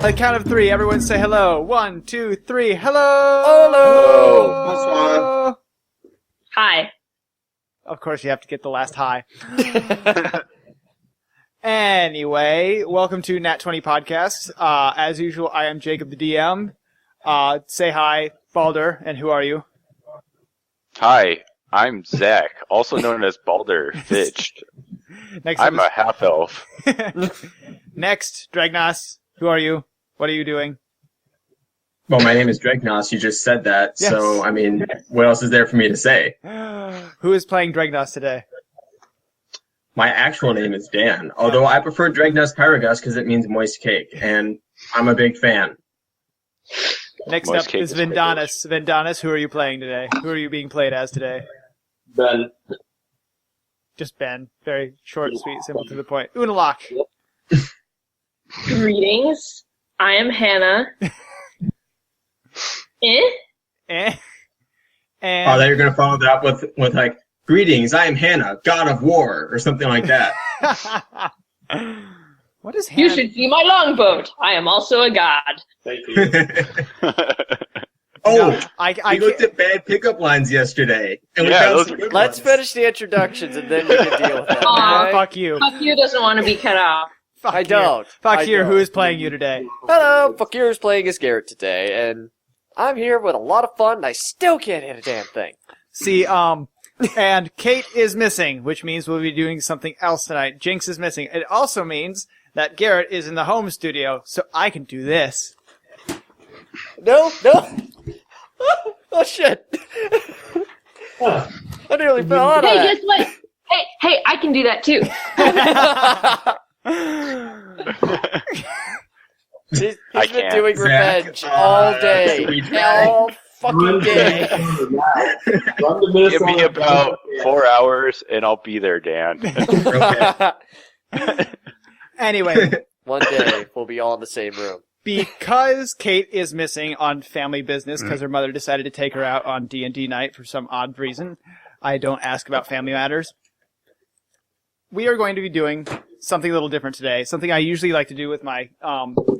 the count of three, everyone say hello. 1, 2, 3, hello! Hello! Bonsoir. Hi. Of course, you have to get the last hi. Anyway, welcome to Nat 20 Podcast. As usual, I am Jacob the DM. Say hi, Balder, and who are you? Hi, I'm Zach, also known as Balder Fitched. I'm a half-elf. Next, Dragnos, who are you? What are you doing? Well, my name is Dragnos. You just said that, Yes. so, I mean, what else is there for me to say? Who is playing Dragnos today? My actual name is Dan, although I prefer Dragnos Pyragus because it means moist cake, and I'm a big fan. Next Moist up cake is is pretty Vendanis. Vendanis, who are you playing today? Who are you being played as today? Ben. Just Ben. Very short, sweet, simple, to the point. Unalak. Greetings. I am Hannah. And Oh, that you're going to follow that up with like, greetings, I am Hannah, god of war, or something like that. What is Hannah? You should see my longboat. I am also a god. Thank you. Oh, No, I we looked at bad pickup lines yesterday, and we Yeah, found those some are- good Let's ones. finish the introductions and then we can deal with that. Aw. Okay? Fuck you. Fuck you doesn't want to be cut off. Fuck I you. don't. Fuck I you. Who don't. is playing you today? Hello, Fakir is playing as Garrett today, and I'm here with a lot of fun, and I still can't hit a damn thing. See, and Kate is missing, which means we'll be doing something else tonight. Jinx is missing. It also means that Garrett is in the home studio, so I can do this. No. Oh shit! I nearly fell out of Hey, that. guess what? Hey, I can do that too. He's I been can't. doing Zach, revenge all day. we tried. All fucking day. Run to Give me about 4 hours, and I'll be there, Dan. Okay. Anyway, One day, we'll be all in the same room. because Kate is missing on family business because her mother decided to take her out on D&D night for some odd reason, I don't ask about family matters. We are going to be doing something a little different today. Something I usually like to do with my...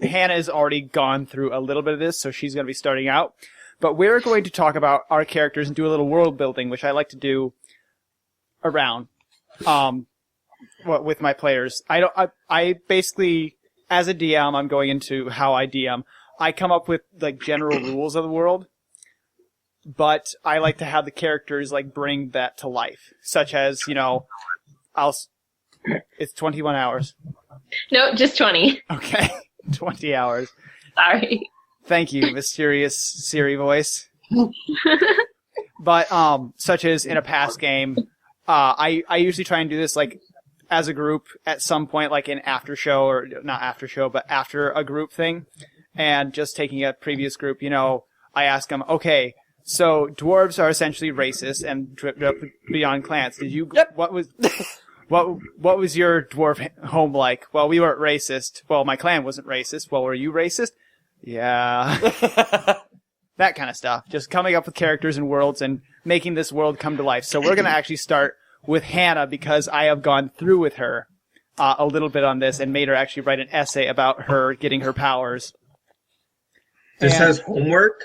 Hannah has already gone through a little bit of this, so she's going to be starting out. But we're going to talk about our characters and do a little world building, which I like to do around with my players. I basically, as a DM, I'm going into how I DM. I come up with like general rules of the world, but I like to have the characters like bring that to life, such as, you know, it's 21 hours. No, just 20. Okay, 20 hours. Sorry. Thank you, mysterious Siri voice. But such as in a past game, I usually try and do this like as a group at some point, like in after show, or not after show, but after a group thing, and just taking a previous group. You know, I ask them, okay, so dwarves are essentially racist and dripped up beyond clans. Did you? Yep. What was your dwarf home like? Well, we weren't racist. Well, my clan wasn't racist. Well, were you racist? Yeah. That kind of stuff. Just coming up with characters and worlds and making this world come to life. So we're going to actually start with Hannah because I have gone through with her a little bit on this and made her actually write an essay about her getting her powers. This And- has homework?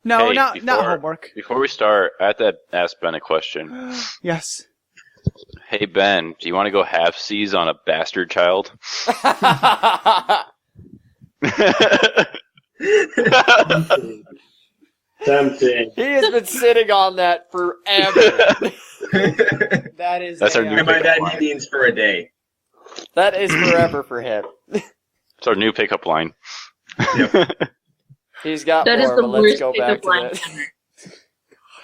No, Hey, not before- homework. Before we start, I have to ask Ben a question. Yes. Hey, Ben, do you want to go half-seas on a bastard child? Tempting. He has been sitting on that forever. That is That's our new And by that, line. he means for a day. That is forever for him. It's our new pickup line. He's got That is more, the but let's worst go back pickup to line that. ever.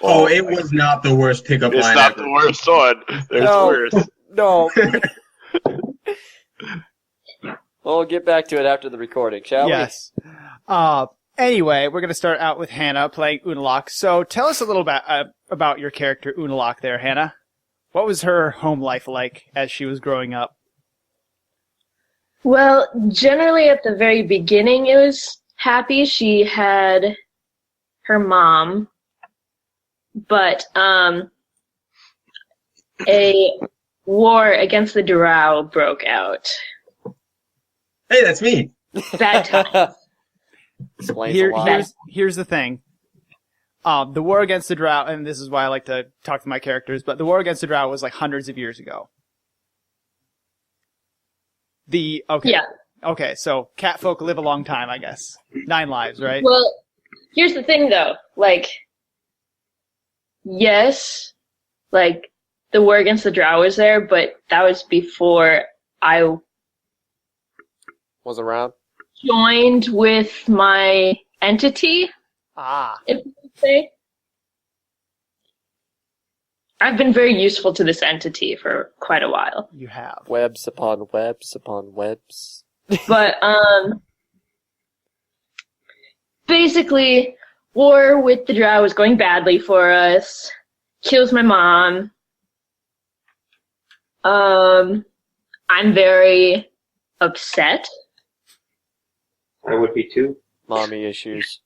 Oh, it was not the worst pickup It's line not ever. the worst one. There's No. worse. No. We'll get back to it after the recording, shall Yes. Anyway, we're going to start out with Hannah playing Unalak. So tell us a little about your character Unalak there, Hannah. What was her home life like as she was growing up? Well, generally at the very beginning, it was happy. She had her mom, but a war against the Drow broke out. Hey, that's me. Bad times. Explains a lot. Here's the thing. The war against the Drow, and this is why I like to talk to my characters, but the war against the Drow was like hundreds of years ago. Yeah. Okay, so catfolk live a long time, I guess. 9 lives, right? Well, here's the thing, though. Like, yes, like, the war against the Drow was there, but that was before I Was around. joined with my entity, if you could say. I've been very useful to this entity for quite a while. You have. Webs upon webs upon webs. But, basically, war with the Drow was going badly for us. Kills my mom. I'm very upset. I would be too. Mommy issues.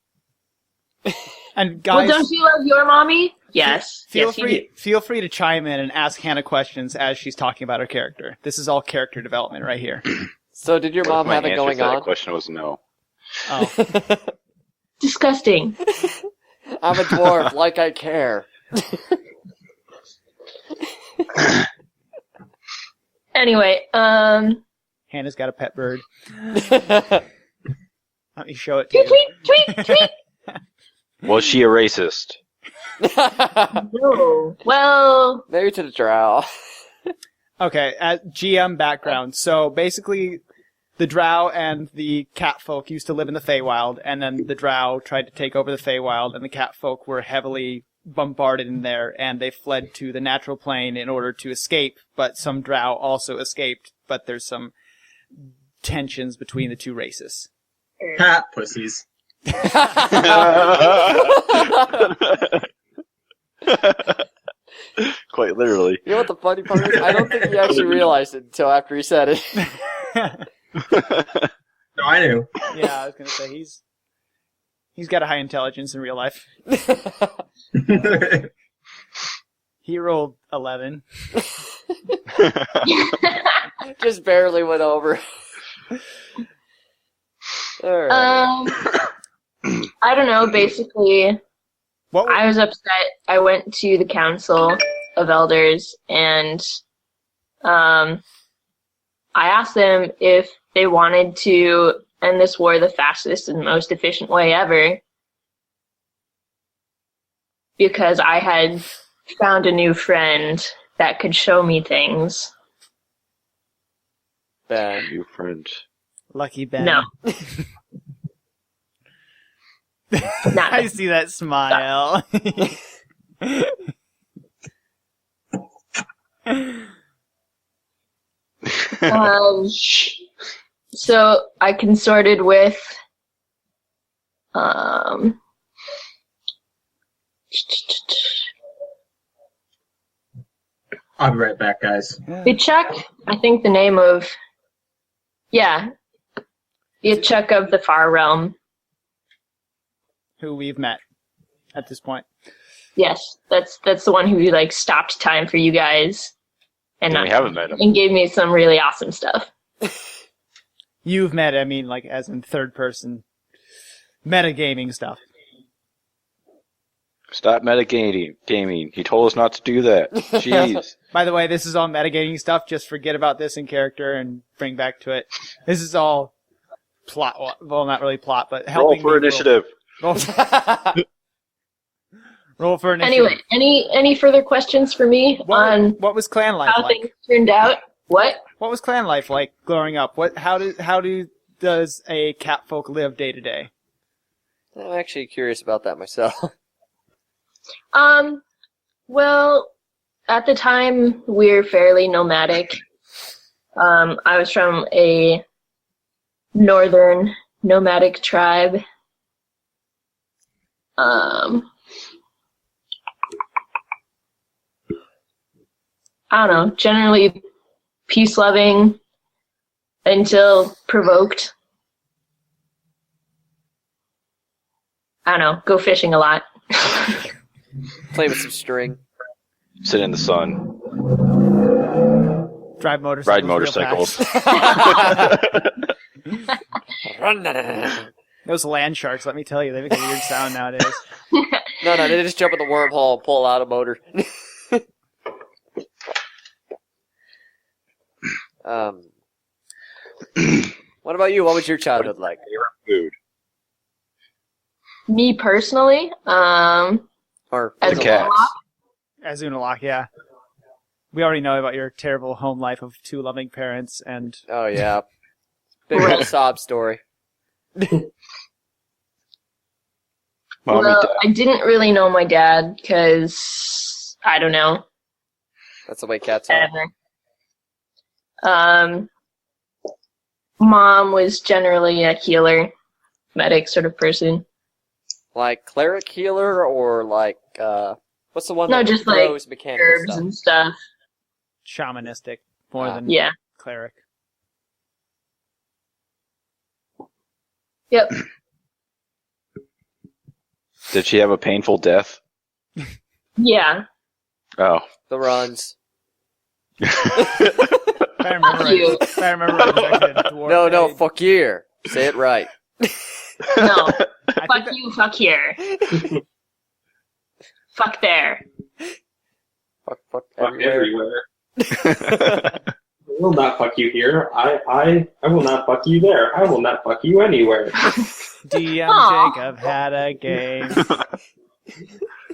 And Well, guys, don't you love your mommy? Yes. feel Yes, you free do. feel free to chime in and ask Hannah questions as she's talking about her character. This is all character development right here. So did your mom My have it answer going to that on? question was no. Oh. Disgusting. I'm a dwarf, like I care. Anyway, Hannah's got a pet bird. Let me show it to tweet, you. tweet, tweet, tweet. Was she a racist? No. Well, Maybe to the drow. Okay, at GM background. So basically, the Drow and the Catfolk used to live in the Feywild, and then the Drow tried to take over the Feywild, and the Catfolk were heavily bombarded in there, and they fled to the natural plane in order to escape, but some Drow also escaped, but there's some tensions between the two races. Cat pussies. Quite literally. You know what the funny part is? I don't think he actually realized it until after he said it. No, I knew. Yeah, I was gonna say he's got a high intelligence in real life. He rolled 11. Just barely went over. Alright. I don't know, basically, What? I was upset. I went to the Council of Elders and I asked them if they wanted to end this war the fastest and most efficient way ever, because I had found a new friend that could show me things. Ben. New friend. Lucky Ben. No. Not I see that smile. So I consorted with I'll be right back, guys. Bichuk, I think the name of Bichuk of the Far Realm. Who we've met at this point. Yes, that's the one who like stopped time for you guys and We haven't met him. and gave me some really awesome stuff. You've met, I mean, like, as in third person metagaming stuff. Stop metagaming. He told us not to do that. Jeez. By the way, this is all metagaming stuff. Just forget about this in character and bring back to it. This is all plot. Well, not really plot, but Roll helping for me initiative. Roll for initiative. Anyway, any further questions for me on What was clan life how like? things turned out? What? What was clan life like growing up? How does a catfolk live day to day? I'm actually curious about that myself. Well, at the time we're fairly nomadic. I was from a northern nomadic tribe. I don't know, generally peace-loving until provoked. I don't know, go fishing a lot. Play with some string. Sit in the sun. Drive motorcycles. Ride real motorcycles. fast. Those land sharks, let me tell you, they make a weird sound nowadays. No, they just jump in the wormhole and pull out a motor. What about you? What was your childhood like? Food. Me personally, Or as The a cats. warlock, As Unalak, yeah. We already know about your terrible home life of 2 loving parents and... oh yeah, big old sob story. Mommy, well, Dad. I didn't really know my dad because I don't know. That's the way cats are. Ever. Mom was generally a healer, medic sort of person. Like cleric healer, or like what's the one No, that just, throws mechanical Herbs stuff? and stuff. shamanistic more than Yeah. cleric. Yep. Did she have a painful death? Yeah. Oh. The runs. If I remember right, you. if I remember right, it was actually a dwarf. No, raid. fuck you. Say it right. No. I Fuck think that- you, fuck here. Fuck there. Fuck Fuck everywhere. everywhere. I will not fuck you here. I will not fuck you there. I will not fuck you anywhere. DM Aw. Jacob had a game.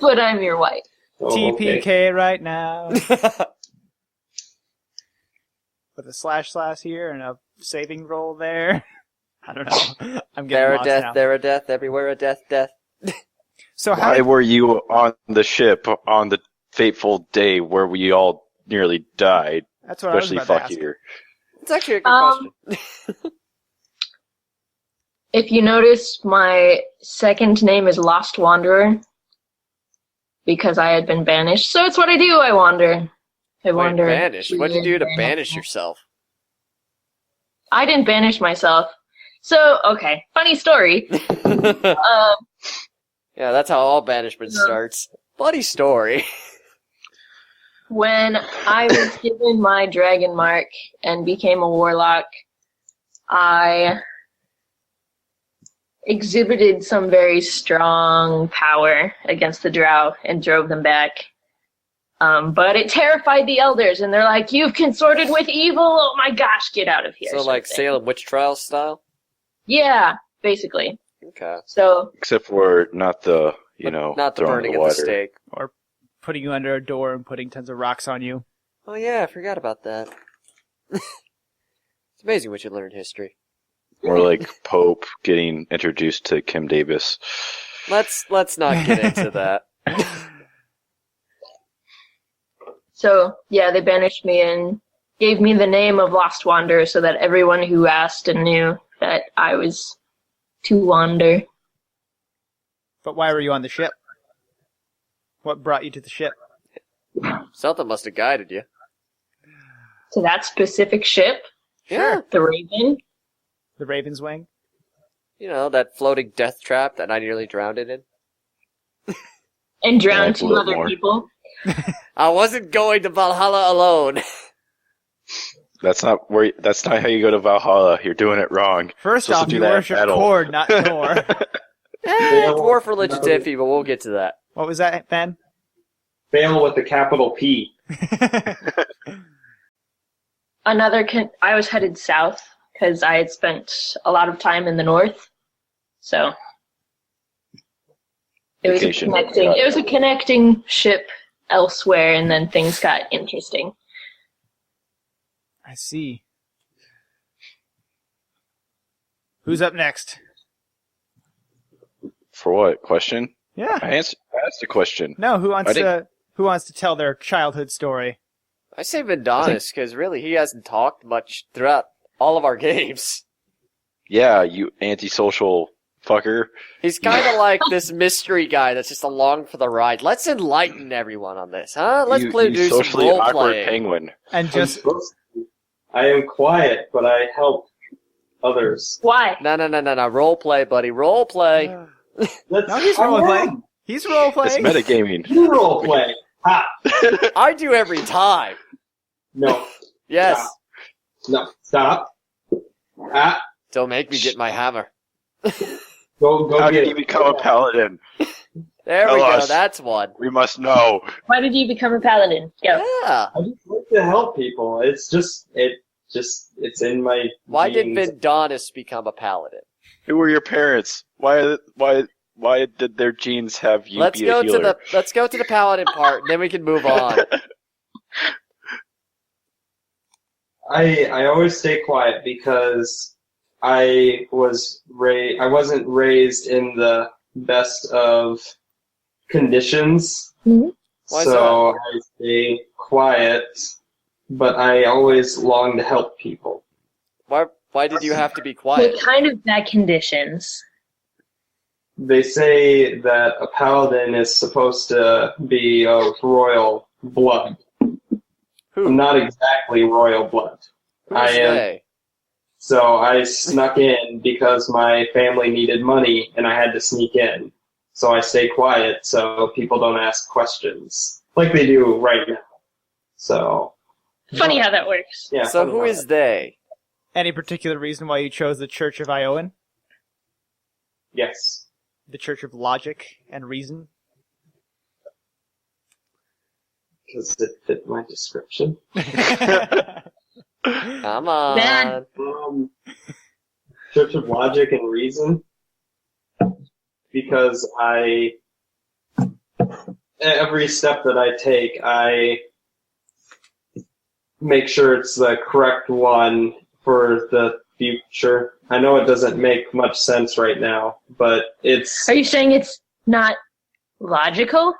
But I'm your wife. Oh, okay. TPK right now. With a / here and a saving roll there. I don't know. I'm getting There a lost death, now. there a death, everywhere a death, death. So how Why did, were you on the ship on the fateful day where we all nearly died? that's what I was Especially about to fuck ask. here. It's actually a good question. If you notice, my second name is Lost Wanderer. Because I had been banished. So it's what I do, I wander. I Wait, wander. banished? What'd you do to Weird, banish random- yourself? I didn't banish myself. So, okay, funny story. Yeah, that's how all banishment Yeah. starts. Bloody story. When I was given my dragon mark and became a warlock, I exhibited some very strong power against the drow and drove them back. But it terrified the elders, and they're like, "You've consorted with evil! Oh my gosh, get out of here!" So sort like of thing. Salem witch trials style? Yeah, basically. Okay. So, Except for not the, Not the throwing burning the at the water. stake. Or putting you under a door and putting tons of rocks on you. Oh yeah, I forgot about that. It's amazing what you learn in history. Or like Pope getting introduced to Kim Davis. Let's not get into that. so yeah, they banished me and gave me the name of Lost Wanderer so that everyone who asked and knew that I was to wander. But why were you on the ship? What brought you to the ship? Something must have guided you. To that specific ship, Yeah. the Raven. The Raven's Wing? You know, that floating death trap that I nearly drowned it in. And Yeah, drowned it's a 2 little other more. people. I wasn't going to Valhalla alone. That's not how you go to Valhalla. You're doing it wrong. First Supposed to off, do you that in worship battle. Cord, not Thor. Dwarf religion's iffy, but we'll get to that. What was that, Ben? Fail with a capital P. I was headed south because I had spent a lot of time in the north. So it was Vacation. it was a connecting ship elsewhere, and then things got interesting. I see. Who's up next? For what? Question? Yeah. I asked the question. No, who wants I think- who wants to tell their childhood story? I say Vendonis, because really he hasn't talked much throughout all of our games. Yeah, you antisocial fucker. He's kind of like this mystery guy that's just along for the ride. Let's enlighten everyone on this, huh? Let's you, play you do some socially role awkward playing. penguin. And just I am quiet, but I help others. Why? No. Role play, buddy. Role play. That's no, he's I role am. playing. He's role It's playing. metagaming. You role play. Ha! I do every time. No. Yes. Stop. No. Stop. Ah. Don't make me get my hammer. Go How get did you become a paladin? There we Tell go. us. That's one. We must know. Why did you become a paladin? Go. Yeah. I just like to help people. It's in my Why did genes. Vendonis become a paladin? Who were your parents? Why did their genes have you Let's be go a healer? to the paladin part, and then we can move on. I always stay quiet because I wasn't raised in the best of conditions. Mhm. Why is So I stay quiet, but I always long to help people. Why did you have to be What quiet? kind of bad conditions? They say that a paladin is supposed to be of royal blood. Who? I'm not exactly royal blood. Who's I am. they? So I snuck in because my family needed money and I had to sneak in. So I stay quiet so people don't ask questions like they do right now. So Funny how that works. yeah. So funny who how is they? Any particular reason why you chose the Church of Iowan? Yes. The Church of Logic and Reason? Because it fit my description. Come on. Man. Church of Logic and Reason. Because every step that I take, I make sure it's the correct one for the future. I know it doesn't make much sense right now, but it's... Are you saying it's not logical?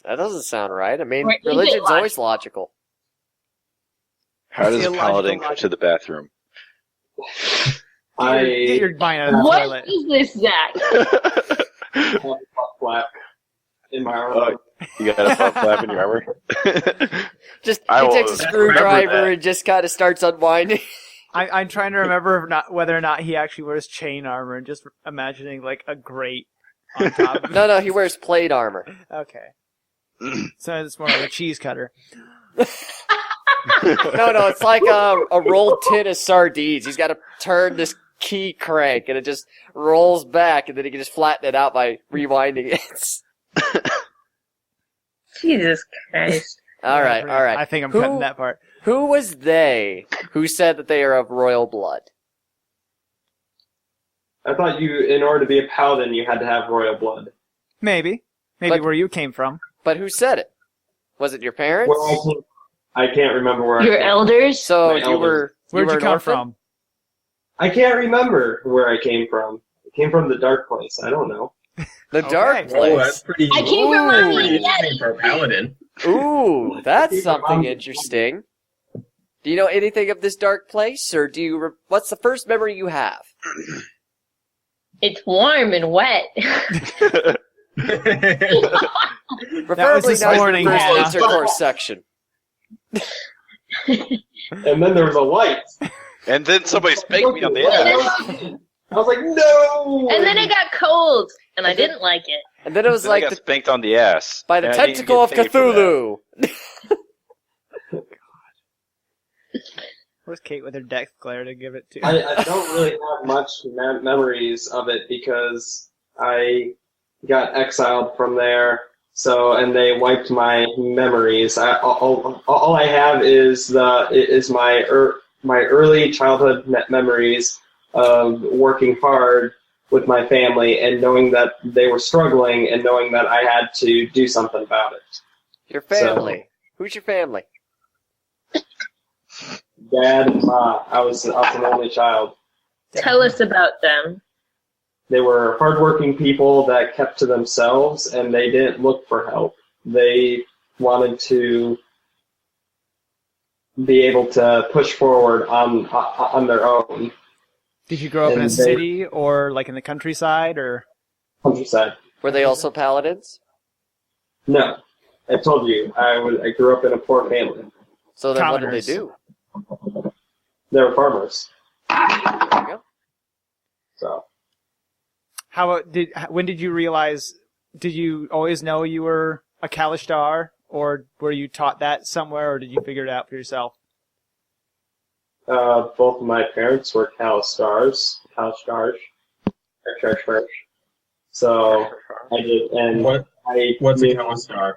That doesn't sound right. I mean, Or is it religion's logical? always logical. How does a Illogical paladin go logic. to the bathroom? Get your mind out of the What toilet. is this, Zach? have a butt flap in my arm. You got a butt flap in your armor? Just I he will takes a remember screwdriver that. and just kind of starts unwinding. I'm trying to remember whether or not he actually wears chain armor and just imagining like a grate on top of it. No, he wears plate armor. Okay. So it's more like a cheese cutter. No, it's like a rolled tin of sardines. He's got to turn this key crank, and it just rolls back, and then he can just flatten it out by rewinding it. Jesus Christ. All right. I think I'm cutting that part. Who was they who said that they are of royal blood? I thought in order to be a paladin, you had to have royal blood. Maybe But- where you came from. But who said it? Was it your parents? Where I can't remember where Your I came elders? So My you elders. were Where'd were you an come orphan? from? I can't remember where I came from. I came from the dark place. I don't know. The Okay. dark Oh, that's place. pretty. I came from Ooh. around pretty the interesting for a paladin. Ooh, that's Keep something reminding- interesting. Do you know anything of this dark place, or do you? What's the first memory you have? It's warm and wet. Preferably this not morning, the first Hannah. intercourse section. And then there was a light. And then somebody spanked me on the ass. I was like, no! And then it got cold, and I didn't like it. And then it was Then I like got spanked on the ass. by the and I didn't tentacle of get paid for that. Cthulhu. Where's Kate with her death glare to give it to? I don't really have much memories of it because I got exiled from there. So, and they wiped my memories. All I have is my early childhood memories of working hard with my family and knowing that they were struggling and knowing that I had to do something about it. Your family. Who's your family? Dad and Ma. I was an only child. Tell us about them. They were hardworking people that kept to themselves, and they didn't look for help. They wanted to be able to push forward on their own. Did you grow up in a and they- city or like in the countryside or? Countryside. Were they also paladins? No, I told you I grew up in a poor family. So then what did they Commoners. do? They were farmers. There you go. So When did you realize? Did you always know you were a Kalishtar, or were you taught that somewhere, or did you figure it out for yourself? both of my parents were Kalistars, Fresh. So I did, and What's a knew- Kalistar?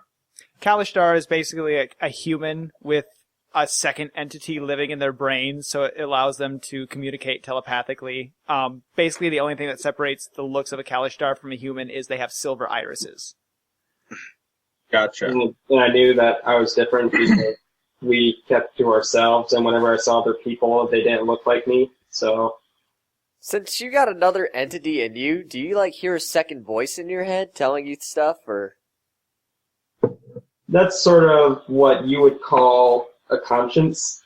Kalistar is basically a human with a second entity living in their brain, so it allows them to communicate telepathically. Basically, the only thing that separates the looks of a Kalistar from a human is they have silver irises. Gotcha. And I knew that I was different because we kept to ourselves, and whenever I saw other people, they didn't look like me. So Since you got another entity in you, do you like hear a second voice in your head telling you stuff, or? that's sort of what you would call a conscience.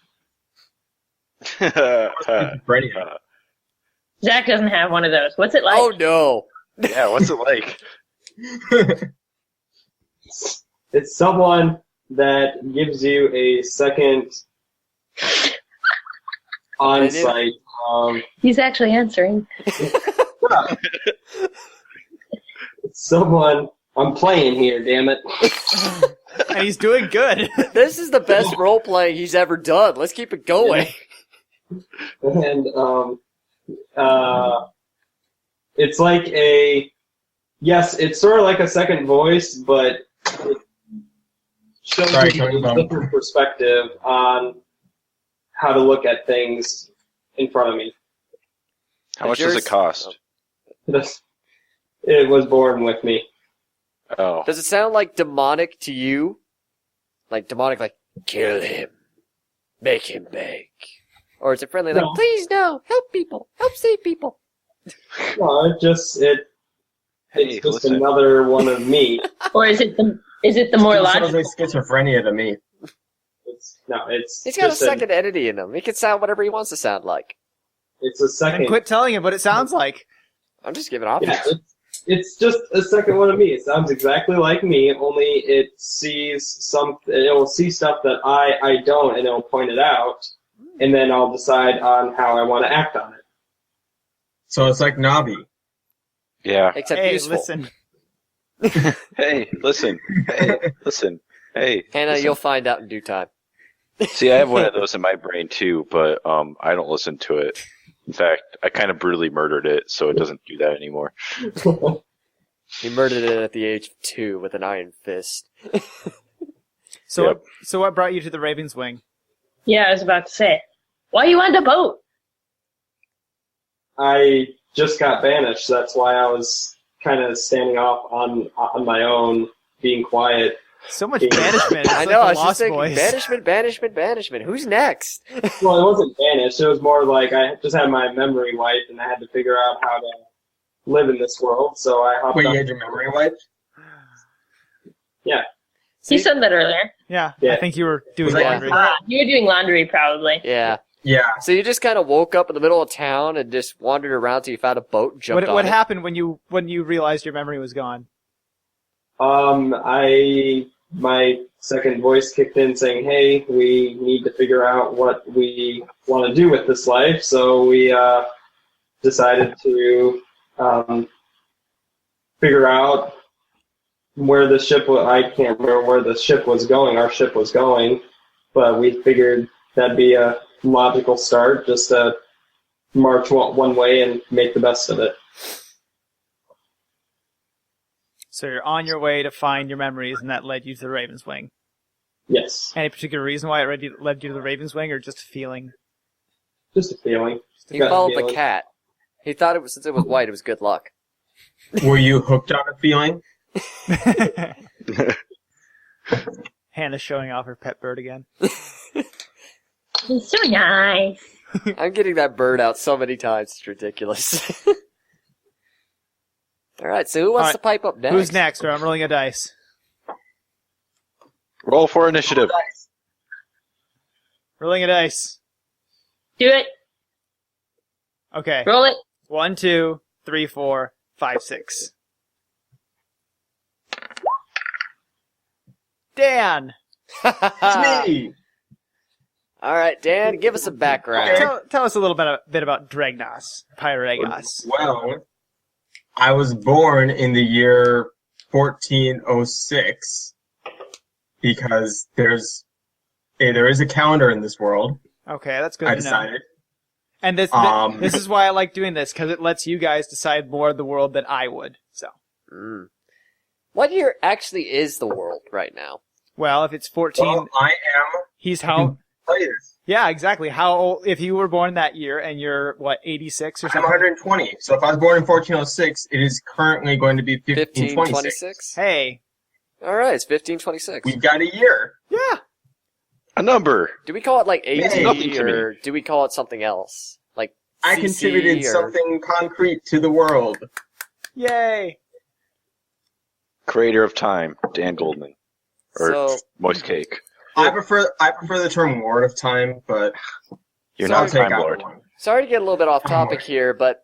Brainiac. Zach doesn't have one of those. What's it like? Oh no! Yeah, what's it like? It's someone that gives you a second on-site. He's actually answering. Someone. I'm playing here, damn it. And he's doing good. This is the best role playing he's ever done. Let's keep it going. And it's like it's sort of like a second voice, but it shows you a different perspective on how to look at things in front of me. How much does it cost? It was born with me. Oh. Does it sound like demonic to you? Like demonic, like, kill him. Make him beg. Or is it friendly, like, No. please no, help people, help save people? No, it's just Hey, listen. another one of me. Or is it the more It sounds logical? like schizophrenia to me. It's He's got a just second entity in him. He can sound whatever he wants to sound like. It's a second. And quit telling him what it sounds like. I'm just giving options. Yeah, it's just a second one of me. It sounds exactly like me, only it will see stuff that I don't, and it'll point it out, and then I'll decide on how I want to act on it. So it's like Navi. Yeah. Except Hey, useful. listen. Hey, listen. Hey, listen. Hey. Hannah, listen. you'll find out in due time. See, I have one of those in my brain too, but I don't listen to it. In fact, I kind of brutally murdered it, so it doesn't do that anymore. He murdered it at the age of 2 with an iron fist. So, Yep. what brought you to the Raven's Wing? Yeah, I was about to say. Why you on the boat? I just got banished. That's why I was kind of standing off on my own, being quiet. So much banishment. It's I like know, the I was just Lost thinking, Boys. banishment. Who's next? Well, it wasn't banished. It was more like I just had my memory wiped, and I had to figure out how to live in this world. So I hopped Wait, on. you had your memory wiped? Yeah. You said that earlier. Yeah, Yeah. I think you were doing Was that- laundry. You were doing laundry, probably. Yeah. Yeah. So you just kind of woke up in the middle of town and just wandered around till you found a boat and jumped What on it. happened when you realized your memory was gone? My second voice kicked in saying, hey, we need to figure out what we want to do with this life. So we decided to figure out where the ship was. I can't remember where the ship was going. Our ship was going. But we figured that'd be a logical start, just to march one way and make the best of it. So you're on your way to find your memories, and that led you to the Raven's Wing. Yes. Any particular reason why it led you to the Raven's Wing, or just a feeling? Just a feeling. He Gut followed the feeling. cat. He thought it was, since it was white, it was good luck. Were you hooked on a feeling? Hannah's showing off her pet bird again. He's so nice. I'm getting that bird out so many times, it's ridiculous. Alright, so who wants All right, to pipe up next? Who's next? Or I'm rolling a dice. Roll for initiative. Rolling a dice. Do it. Okay. Roll it. 1, 2, 3, 4, 5, 6. Dan! It's me! Alright, Dan, give us a background. Tell us a little bit about Dragnos, Pyregos. Well, I was born in the year 1406 because there is a calendar in this world. Okay, that's good I to know. decided, And this is why I like doing this, because it lets you guys decide more of the world than I would. So, What year actually is the world right now? well, if it's 14, Well, I am. he's how? Players. Yeah, exactly. How old? If you were born that year and you're what, 86 or I'm something? 120. So if I was born in 1406, it is currently going to be 1526. 1526? Hey, Alright, it's 1526. We've got a year. yeah. A number. Do we call it like AD, Hey. Nothing to me. or do we call it something else? Like I CC contributed or... something concrete to the world. Yay. Creator of time, Dan Goldman. Or So, Moist Cake. I prefer the term Lord of Time, but You're so not I'll a take Time either Lord. one. sorry to get a little bit off topic here, but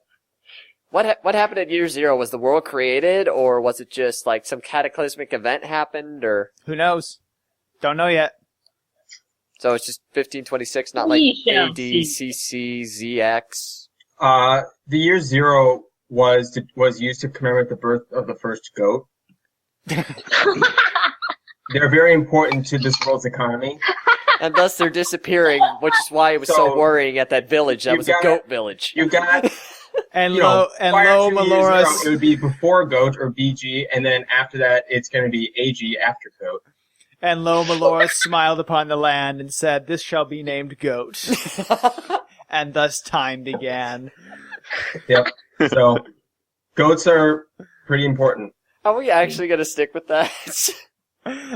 what happened at year 0? Was the world created, or was it just like some cataclysmic event happened, or... Who knows? Don't know yet. So it's just 1526, not like We shall AD, see. CC, ZX. The year 0 was used to commemorate the birth of the first goat. They're very important to this world's economy. And thus they're disappearing, which is why it was so So, worrying at that village. That you've was a got- goat village. You got And you know, prior Lo to year Melora's 0, it would be before goat or BG, and then after that it's going to be AG after goat. and Lo Melora smiled upon the land and said, "This shall be named Goat." And thus time began. Yep. So goats are pretty important. Are we actually going to stick with that?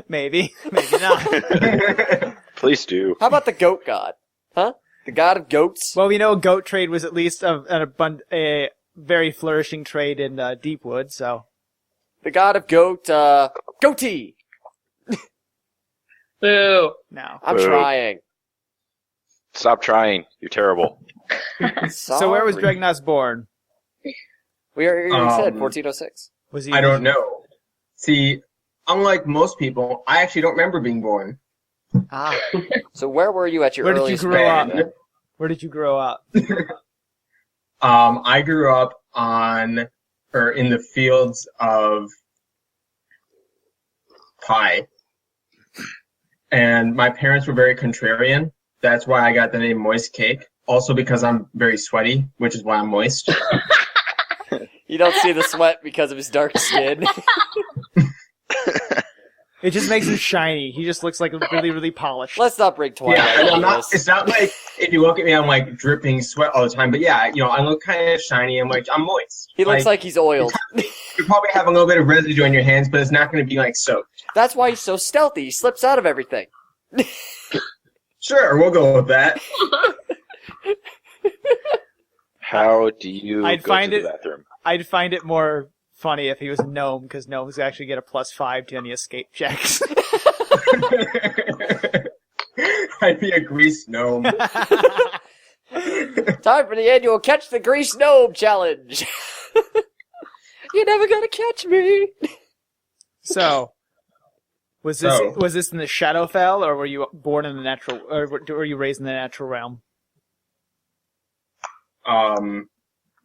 Maybe, maybe not. Please do. How about the goat god? Huh? The god of goats? Well, we know goat trade was at least a very flourishing trade in Deepwood, so The god of goat, goatee! Boo. now. I'm Boo. trying. Stop trying. You're terrible. So where was Sorry. Dregnaz born? We already said Um, 1406. Was he? I don't know. See, unlike most people, I actually don't remember being born. Ah, So where were you at your Where did you earliest grow up? memory? where did you grow up? I grew up in the fields of pie. And my parents were very contrarian. That's why I got the name Moist Cake. Also because I'm very sweaty, which is why I'm moist. You don't see the sweat because of his dark skin. It just makes him shiny. He just looks like really, really polished. Let's not bring Twilight Yeah, and into I'm not, this. it's not like if you look at me, I'm like dripping sweat all the time. But yeah, I look kind of shiny. I'm moist. He looks like he's oiled. You probably have a little bit of residue on your hands, but it's not going to be like soaked. That's why he's so stealthy. He slips out of everything. Sure, we'll go with that. How do you I'd go find to it- the bathroom? I'd find it more funny if he was a gnome, because gnomes actually get a +5 to any escape checks. I'd be a grease gnome. Time for the annual Catch the Grease Gnome Challenge. You're never gonna catch me. So, was this in the Shadowfell, or were you born in the natural, or were you raised in the natural realm?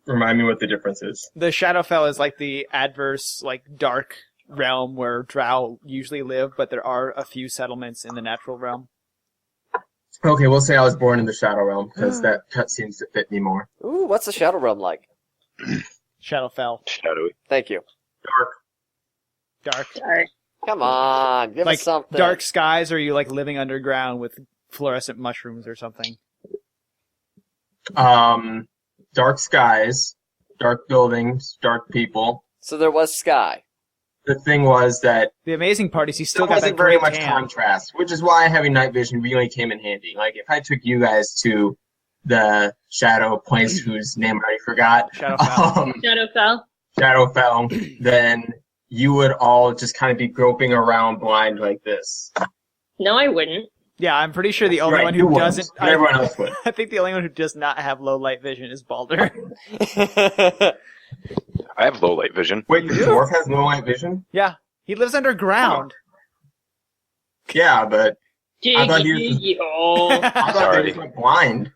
Remind me what the difference is. The Shadowfell is like the adverse, like dark realm where drow usually live, but there are a few settlements in the natural realm. Okay, we'll say I was born in the Shadow Realm, because that seems to fit me more. Ooh, what's the Shadow Realm like? Shadowfell, Shadowy. Thank you. Dark. dark, Come on, give like us something. dark skies, or are you like living underground with fluorescent mushrooms or something? Dark skies, dark buildings, dark people. So there was Sky. The thing was that The amazing part is he still there got that wasn't very great much tan. contrast, which is why having night vision really came in handy. Like, if I took you guys to the shadow place whose name I already forgot, Shadowfell. Shadowfell. Shadowfell, then you would all just kind of be groping around blind like this. No, I wouldn't. Yeah, I'm pretty sure the only Right, one you who wouldn't, doesn't. but everyone else would. I think the only one who does not have low light vision is Balder. I have low light vision. Wait, the dwarf has low light vision? Yeah, he lives underground. Yeah, but I thought he was- Jiggy, oh. I thought Sorry. they just went blind.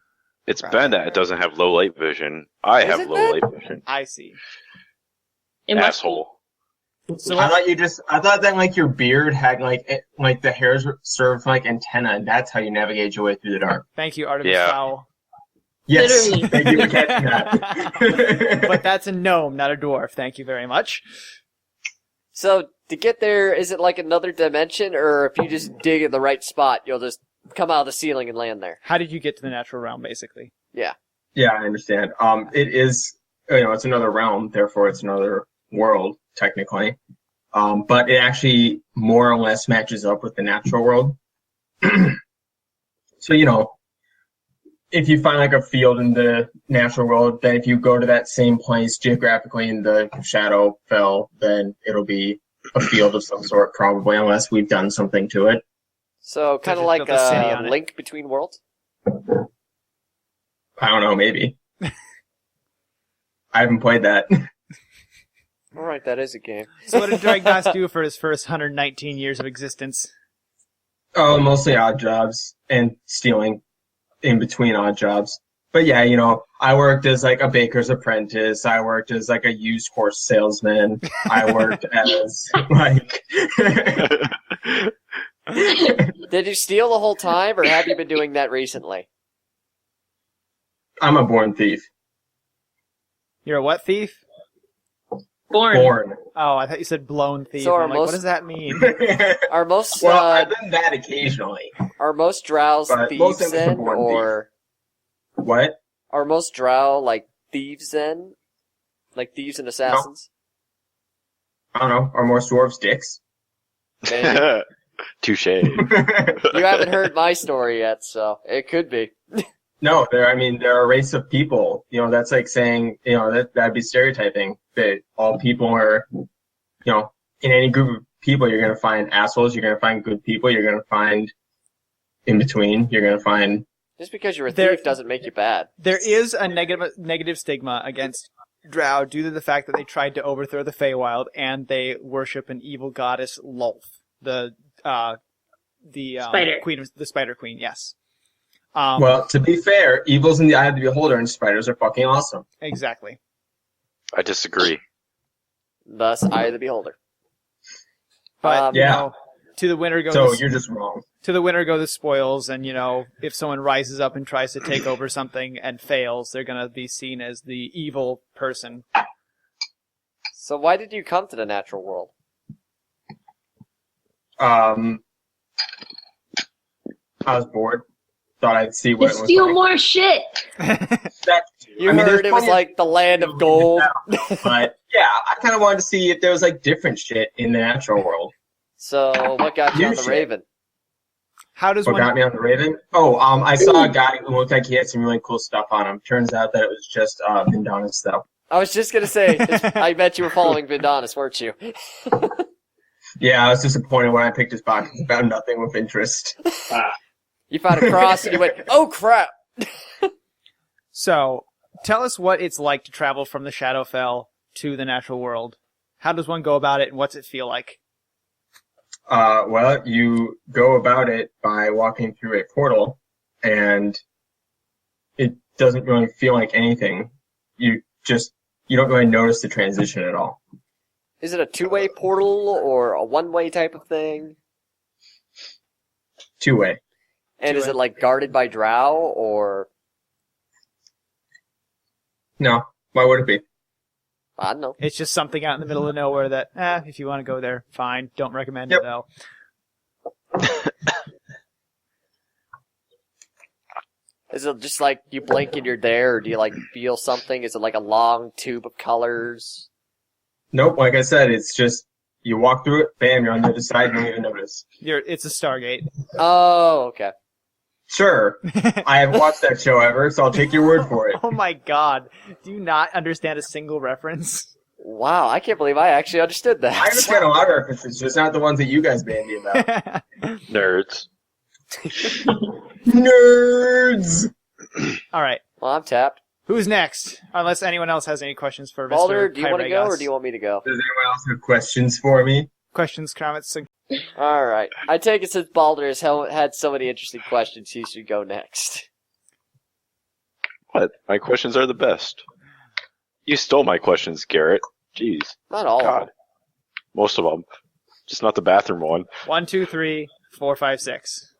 It's Ben that doesn't have low light vision. I Is have it low Ben? light vision. I see. It must Asshole. So I thought that like your beard had like the hairs served like antenna, and that's how you navigate your way through the dark. thank you, Artemis Yeah. Fowl. Yes, Literally. thank you for catching that. But that's a gnome, not a dwarf. Thank you very much. So, to get there, is it like another dimension, or if you just dig in the right spot, you'll just come out of the ceiling and land there? How did you get to the natural realm, basically? Yeah. Yeah, I understand. It is, it's another realm, therefore it's another world, technically. But it actually more or less matches up with the natural world. So, if you find like a field in the natural world, then if you go to that same place geographically in the Shadowfell, then it'll be a field of some sort, probably, unless we've done something to it. So, kind of just like built a city a on it. link between worlds? I don't know, maybe. I haven't played that. Alright, that is a game. So what did Dragnos do for his first 119 years of existence? Oh, mostly odd jobs and stealing in between odd jobs. But yeah, I worked as like a baker's apprentice. I worked as like a used horse salesman. I worked as like Did you steal the whole time, or have you been doing that recently? I'm a born thief. You're a what thief? Born. Oh, I thought you said blown thief. So I'm like, what does that mean? Are most Well, I've done that occasionally. are most drows But thieves most of it's a then, born or What? are most drow like thieves then, like thieves and assassins? I don't know. Are more dwarves dicks? Maybe. Touche. You haven't heard my story yet, so it could be. No, they're a race of people. That's like saying, that'd be stereotyping. That all people are, in any group of people, you're going to find assholes, you're going to find good people, you're going to find in between, you're going to find... Just because you're a There- thief doesn't make you bad. There is a negative stigma against Drow due to the fact that they tried to overthrow the Feywild and they worship an evil goddess Lolth, the Spider. queen of the Spider Queen. Yes. Well, to be fair, evil's in the eye of the beholder and spiders are fucking awesome. Exactly. I disagree. Thus, eye of the beholder. But Yeah. to the winner goes. So you're just wrong. To the winner go the spoils, and if someone rises up and tries to take over something and fails, they're gonna be seen as the evil person. So why did you come to the natural world? I was bored. Thought I'd see To what it was steal like. more shit. You I mean, heard there's it was plenty like the land of gold. But yeah, I kind of wanted to see if there was like different shit in the natural world. So what got you New on the shit. Raven? How does What one? got me on the Raven? Oh, I saw a guy who looked like he had some really cool stuff on him. Turns out that it was just Vindana stuff. I was just gonna say, I bet you were following Vindanis, weren't you? Yeah, I was disappointed when I picked his box. Found nothing with interest. You found a cross and you went, oh crap! So, tell us what it's like to travel from the Shadowfell to the natural world. How does one go about it, and what's it feel like? Well, you go about it by walking through a portal, and it doesn't really feel like anything. You don't really notice the transition at all. Is it a two-way portal or a one-way type of thing? Two-way. And is it like guarded by drow or No, why would it be? I don't know. It's just something out in the middle of nowhere that, if you want to go there, fine. Don't recommend Yep. it, though. Is it just like you blink and you're there, or do you like feel something? Is it like a long tube of colors? Nope, like I said, it's just you walk through it, bam, you're on the other side, you don't even notice. It's a Stargate. Oh, okay. Sure, I haven't watched that show ever, so I'll take your word for it. Oh my god. Do you not understand a single reference? Wow, I can't believe I actually understood that. I understand a lot of references, just not the ones that you guys bandy about. Nerds. Nerds! Alright. Well, I'm tapped. Who's next? Unless anyone else has any questions for Mr. Baldur, do you want to go, Kyregos. or do you want me to go? Does anyone else have questions for me? Questions, comments, Alright. I take it since Baldur has had so many interesting questions, he should go next. What? My questions are the best. You stole my questions, Garrett. Jeez. Not all of God. them. Most of them. Just not the bathroom one. 1, 2, 3, 4, 5, 6.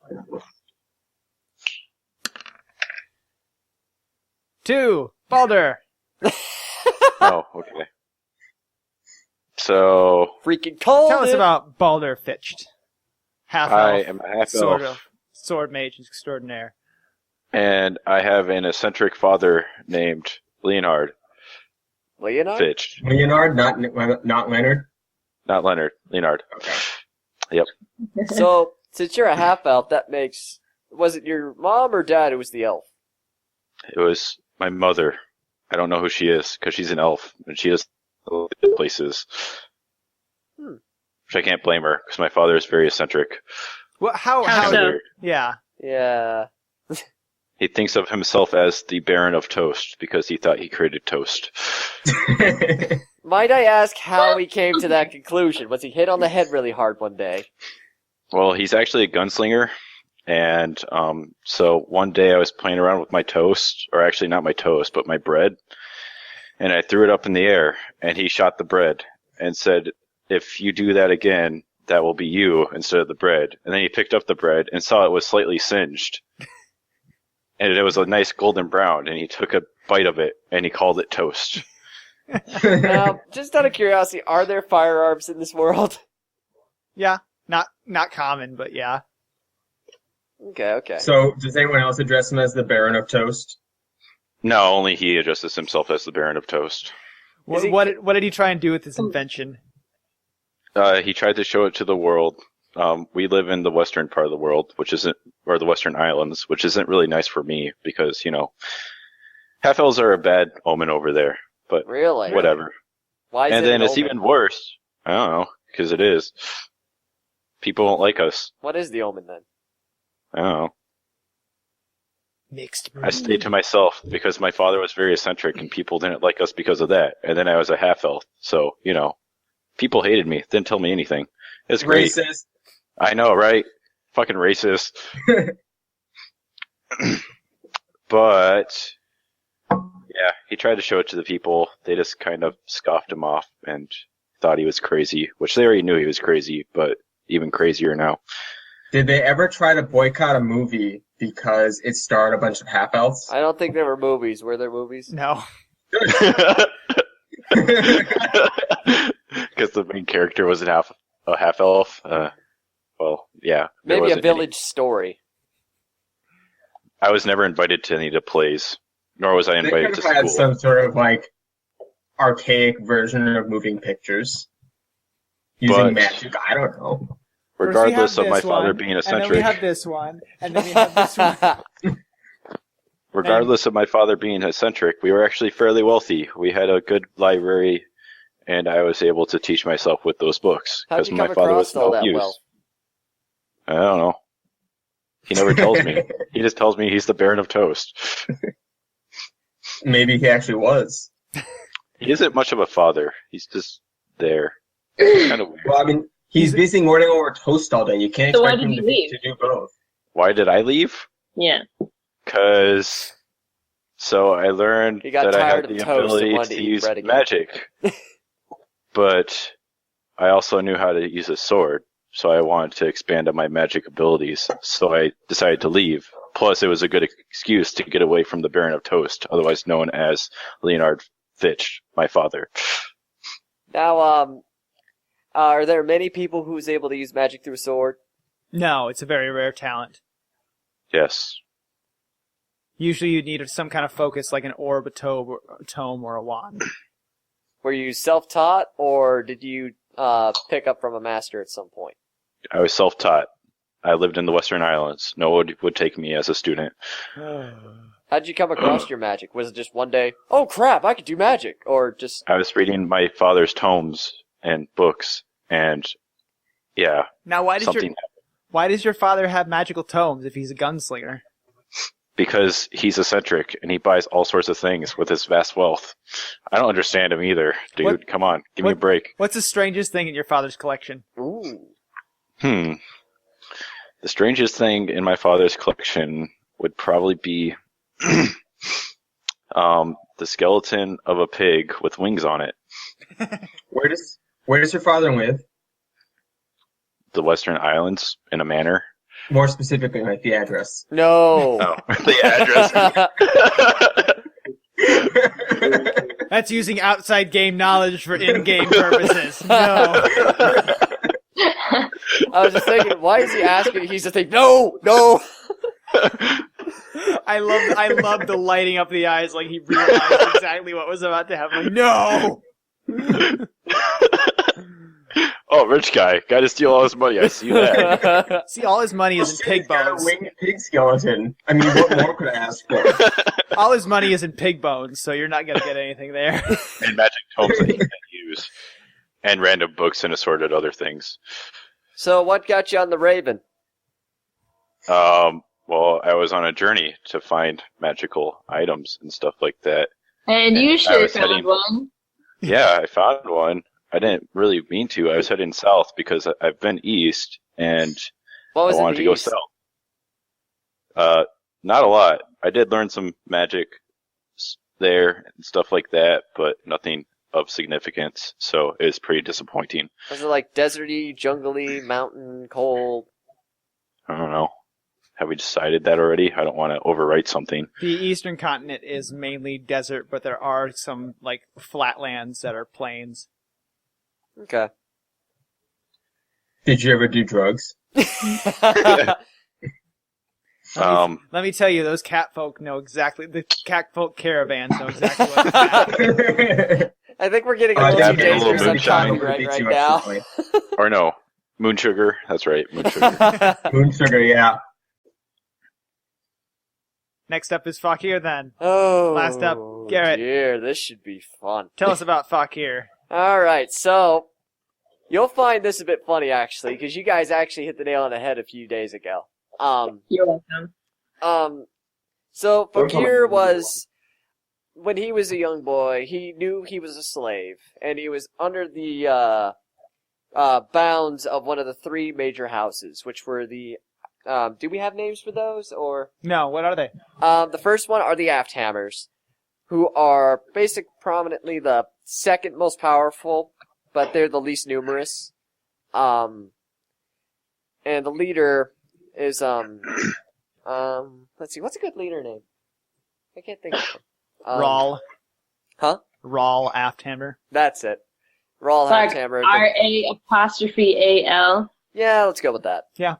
2, Balder. Oh, okay. So Freaking cold. Tell us about Balder Fitched. Half I elf, am a half sort elf, of sword mage extraordinaire. and I have an eccentric father named Leonard Leonard? Fitch. Leonard, not Leonard. Not Leonard. Leonard. Okay. Yep. So, since you're a half elf, that makes. Was it your mom or dad who was the elf? It was my mother. I don't know who she is because she's an elf and she does places. Which I can't blame her because my father is very eccentric. Well, how How Kinda so? weird. yeah. Yeah. He thinks of himself as the Baron of Toast because he thought he created toast. Might I ask how he came to that conclusion? Was he hit on the head really hard one day? Well, he's actually a gunslinger. And so one day I was playing around with my toast, or actually not my toast, but my bread. And I threw it up in the air, and he shot the bread and said, if you do that again, that will be you instead of the bread. And then he picked up the bread and saw it was slightly singed. And it was a nice golden brown, and he took a bite of it, and he called it toast. Now, just out of curiosity, are there firearms in this world? Yeah. Not common, but yeah. Okay. So, does anyone else address him as the Baron of Toast? No, only he addresses himself as the Baron of Toast. What, he- what did he try and do with his invention? He tried to show it to the world. We live in the western part of the world, or the Western Islands, which isn't really nice for me because, half elves are a bad omen over there. But Really? whatever. Why is And it then an it's omen? even worse. I don't know, because it is. People don't like us. What is the omen then? I don't know. Mixed I stayed to myself because my father was very eccentric and people didn't like us because of that. And then I was a half elf. So, people hated me. Didn't tell me anything. It's great. Racist. I know, right? Fucking racist. But, yeah, he tried to show it to the people. They just kind of scoffed him off and thought he was crazy, which they already knew he was crazy, but even crazier now. Did they ever try to boycott a movie because it starred a bunch of half elves? I don't think there were movies. Were there movies? No. Because the main character was a half elf. Well, yeah. there Maybe a wasn't any. village story. I was never invited to any of the plays, nor was I They invited could to have had school. some sort of archaic version of moving pictures using But- magic. I don't know. Regardless First we of have my this father one, being and then we eccentric, have this one, and then we have this one. regardless of my father being eccentric, we were actually fairly wealthy. We had a good library, and I was able to teach myself with those books How'd because you my come father across was all no that use. wealth? I don't know. He never tells me. He just tells me he's the Baron of Toast. Maybe he actually was. He isn't much of a father. He's just there. It's kind of weird. Well, I mean, he's busy lording over toast all day. You can't So why expect did him he to, leave? to do both. Why did I leave? Yeah. Because I learned He got that I tired had of the toast and ability wanted to to eat use bread again. magic. But I also knew how to use a sword, so I wanted to expand on my magic abilities. So I decided to leave. Plus, it was a good excuse to get away from the Baron of Toast, otherwise known as Leonard Fitch, my father. Now, are there many people who's able to use magic through a sword? No, it's a very rare talent. Yes. Usually you'd need some kind of focus like an orb, a tome, or a wand. Were you self-taught, or did you pick up from a master at some point? I was self-taught. I lived in the Western Islands. No one would take me as a student. How'd you come across your magic? Was it just one day, oh crap, I could do magic? Or just, I was reading my father's tomes and books, and yeah, Now, why something does your father have magical tomes if he's a gunslinger? because he's eccentric and he buys all sorts of things with his vast wealth. I don't understand him either, dude. What- Come on, give me a what- break. What's the strangest thing in your father's collection? ooh. The strangest thing in my father's collection would probably be the skeleton of a pig with wings on it. Where does your father live? The Western Islands in a manor. More specifically, like the address. No. Oh, the address. That's using outside game knowledge for in-game purposes. No. I was just thinking, why is he asking? He's just thinking, no. I love the lighting up the eyes like he realized exactly what was about to happen. Like, no! Oh, rich guy. Got to steal all his money. I see that. See, all his money is in pig He's got a bones. winged pig skeleton. I mean, what more could I ask for? All his money is in pig bones, so you're not going to get anything there. And magic tomes that he can use. And random books and assorted other things. So what got you on the Raven? Well, I was on a journey to find magical items and stuff like that. And you I sure was found heading- one. Yeah, I found one. I didn't really mean to. I was heading south because I've been east and What was I wanted in to the go east? south. Not a lot. I did learn some magic there and stuff like that, but nothing of significance. So it was pretty disappointing. Was it like deserty, jungly, mountain, cold? I don't know. Have we decided that already? I don't want to overwrite something. The eastern continent is mainly desert, but there are some, like, flatlands that are plains. Okay. Did you ever do drugs? Let me tell you, those cat folk know exactly, the cat folk caravans know exactly what's happening. I think we're getting a Oh, little yeah, too a little dangerous on moonshine. copyright right now. Or no, moon sugar. That's right, moon sugar. Moon sugar, yeah. Next up is Fakir then. Oh, Last up, Garrett. Dear, this should be fun. Tell us about Fakir. All right, so you'll find this a bit funny actually, because you guys actually hit the nail on the head a few days ago. You're welcome. So Fakir was, when he was a young boy, he knew he was a slave, and he was under the bounds of one of the three major houses, which were the. Do we have names for those, or? No, what are they? The first one are the Afthammers, who are prominently the second most powerful, but they're the least numerous. And the leader is let's see, what's a good leader name? I can't think of it. Rawl. Huh? Rawl Afthammer. That's it. Rawl Like Afthammer. RA'Al. Yeah, let's go with that. Yeah.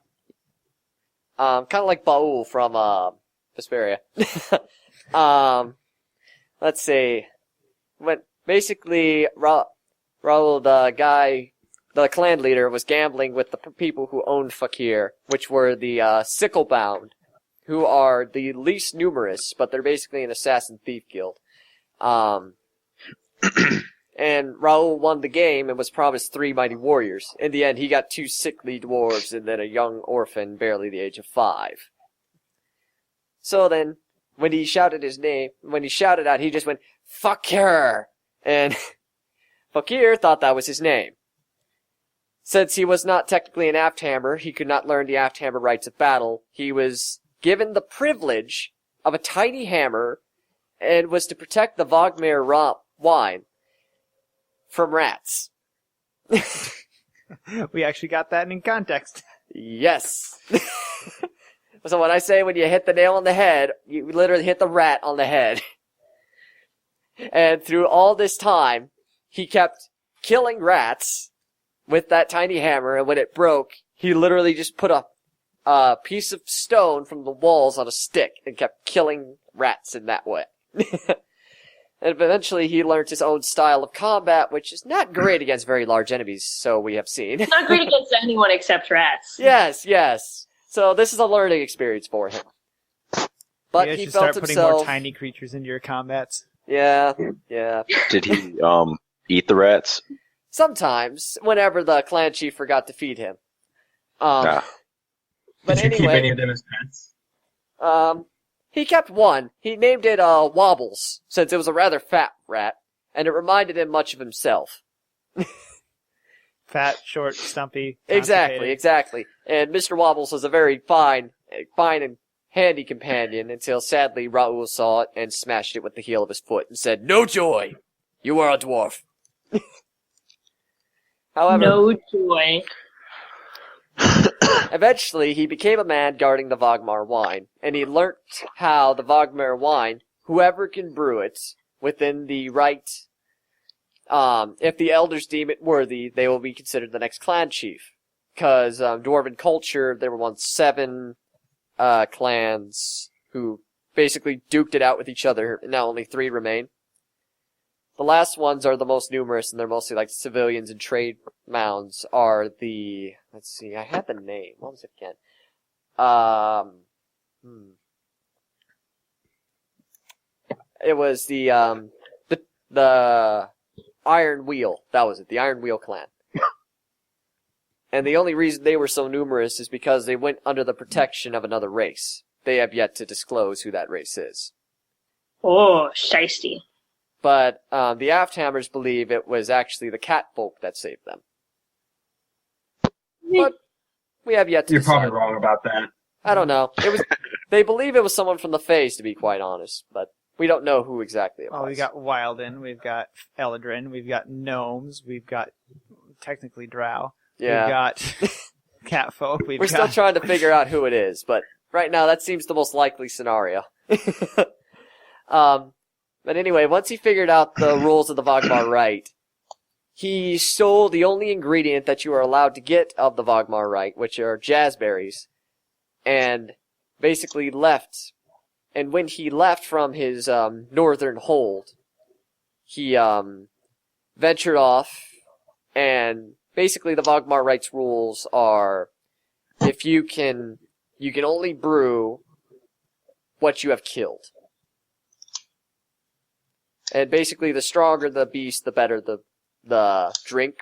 Kind of like Baul from Vesperia. Let's see. When basically Raul, the clan leader, was gambling with the people who owned Fakir, which were the Sicklebound, who are the least numerous, but they're basically an assassin thief guild. And Raul won the game and was promised 3 mighty warriors. In the end, he got 2 sickly dwarves and then a young orphan, barely the age of 5. So then, when he shouted his name, out, he just went, Fakir! And Fakir thought that was his name. Since he was not technically an Afthammer, he could not learn the Afthammer rites of battle. He was given the privilege of a tiny hammer and was to protect the Vogmere wine from rats. We actually got that in context. Yes. So when I say when you hit the nail on the head, you literally hit the rat on the head. And through all this time, he kept killing rats with that tiny hammer, and when it broke, he literally just put a piece of stone from the walls on a stick and kept killing rats in that way. And eventually he learned his own style of combat, which is not great against very large enemies, so we have seen. It's not great against anyone except rats. Yes. So this is a learning experience for him. But You he should felt start putting himself... more tiny creatures into your combats. Yeah. Did he eat the rats? Sometimes, whenever the clan chief forgot to feed him. Nah. But Did you keep anyway, any of them as pets? he kept one. He named it Wobbles, since it was a rather fat rat, and it reminded him much of himself. Fat, short, stumpy. Exactly. And Mr. Wobbles was a very fine and handy companion until sadly Raoul saw it and smashed it with the heel of his foot and said, "No joy! You are a dwarf." However, No joy. eventually he became a man guarding the Vogmar wine, and he learnt how the Vogmar wine whoever can brew it within the right, if the elders deem it worthy, they will be considered the next clan chief. Because Dwarven culture, there were once 7 clans who basically duked it out with each other, and now only 3 remain. The last ones are the most numerous, and they're mostly like civilians and trade mounds. Are the, let's see, I had the name. What was it again? It was the Iron Wheel. That was it. The Iron Wheel clan. And the only reason they were so numerous is because they went under the protection of another race. They have yet to disclose who that race is. Oh, shiesty. But the Afthammers believe it was actually the cat folk that saved them. But we have yet to You're decide. probably wrong about that. I don't know. It was. They believe it was someone from the Fays, to be quite honest, but we don't know who exactly it was. Oh, we got Wilden, we've got Eladrin, we've got gnomes, we've got technically Drow. Yeah. We've got catfolk. We're still trying to figure out who it is, but right now that seems the most likely scenario. But anyway, once he figured out the rules of the Vogmar Rite, he stole the only ingredient that you are allowed to get of the Vogmar Rite, which are jazzberries, and basically left. And when he left from his northern hold, he ventured off, and basically the Vogmar Rite's rules are, if you can only brew what you have killed. And basically, the stronger the beast, the better the drink.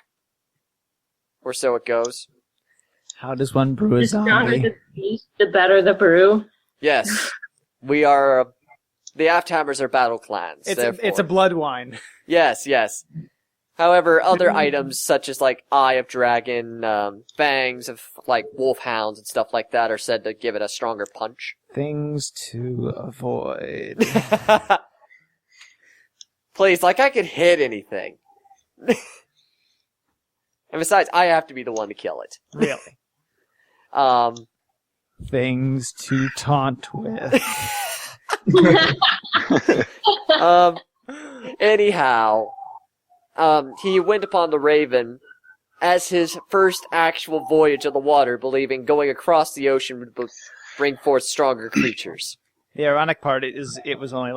Or so it goes. How does one brew a The stronger zombie? the beast, the better the brew. Yes. We are... The Afthammers are battle clans. It's a blood wine. Yes, yes. However, other items such as like Eye of Dragon, fangs of like wolfhounds and stuff like that are said to give it a stronger punch. Things to avoid. Please, like I could hit anything. And besides, I have to be the one to kill it. Really. Things to taunt with. Anyhow, he went upon the Raven as his first actual voyage of the water, believing going across the ocean would bring forth stronger creatures. The ironic part is it was only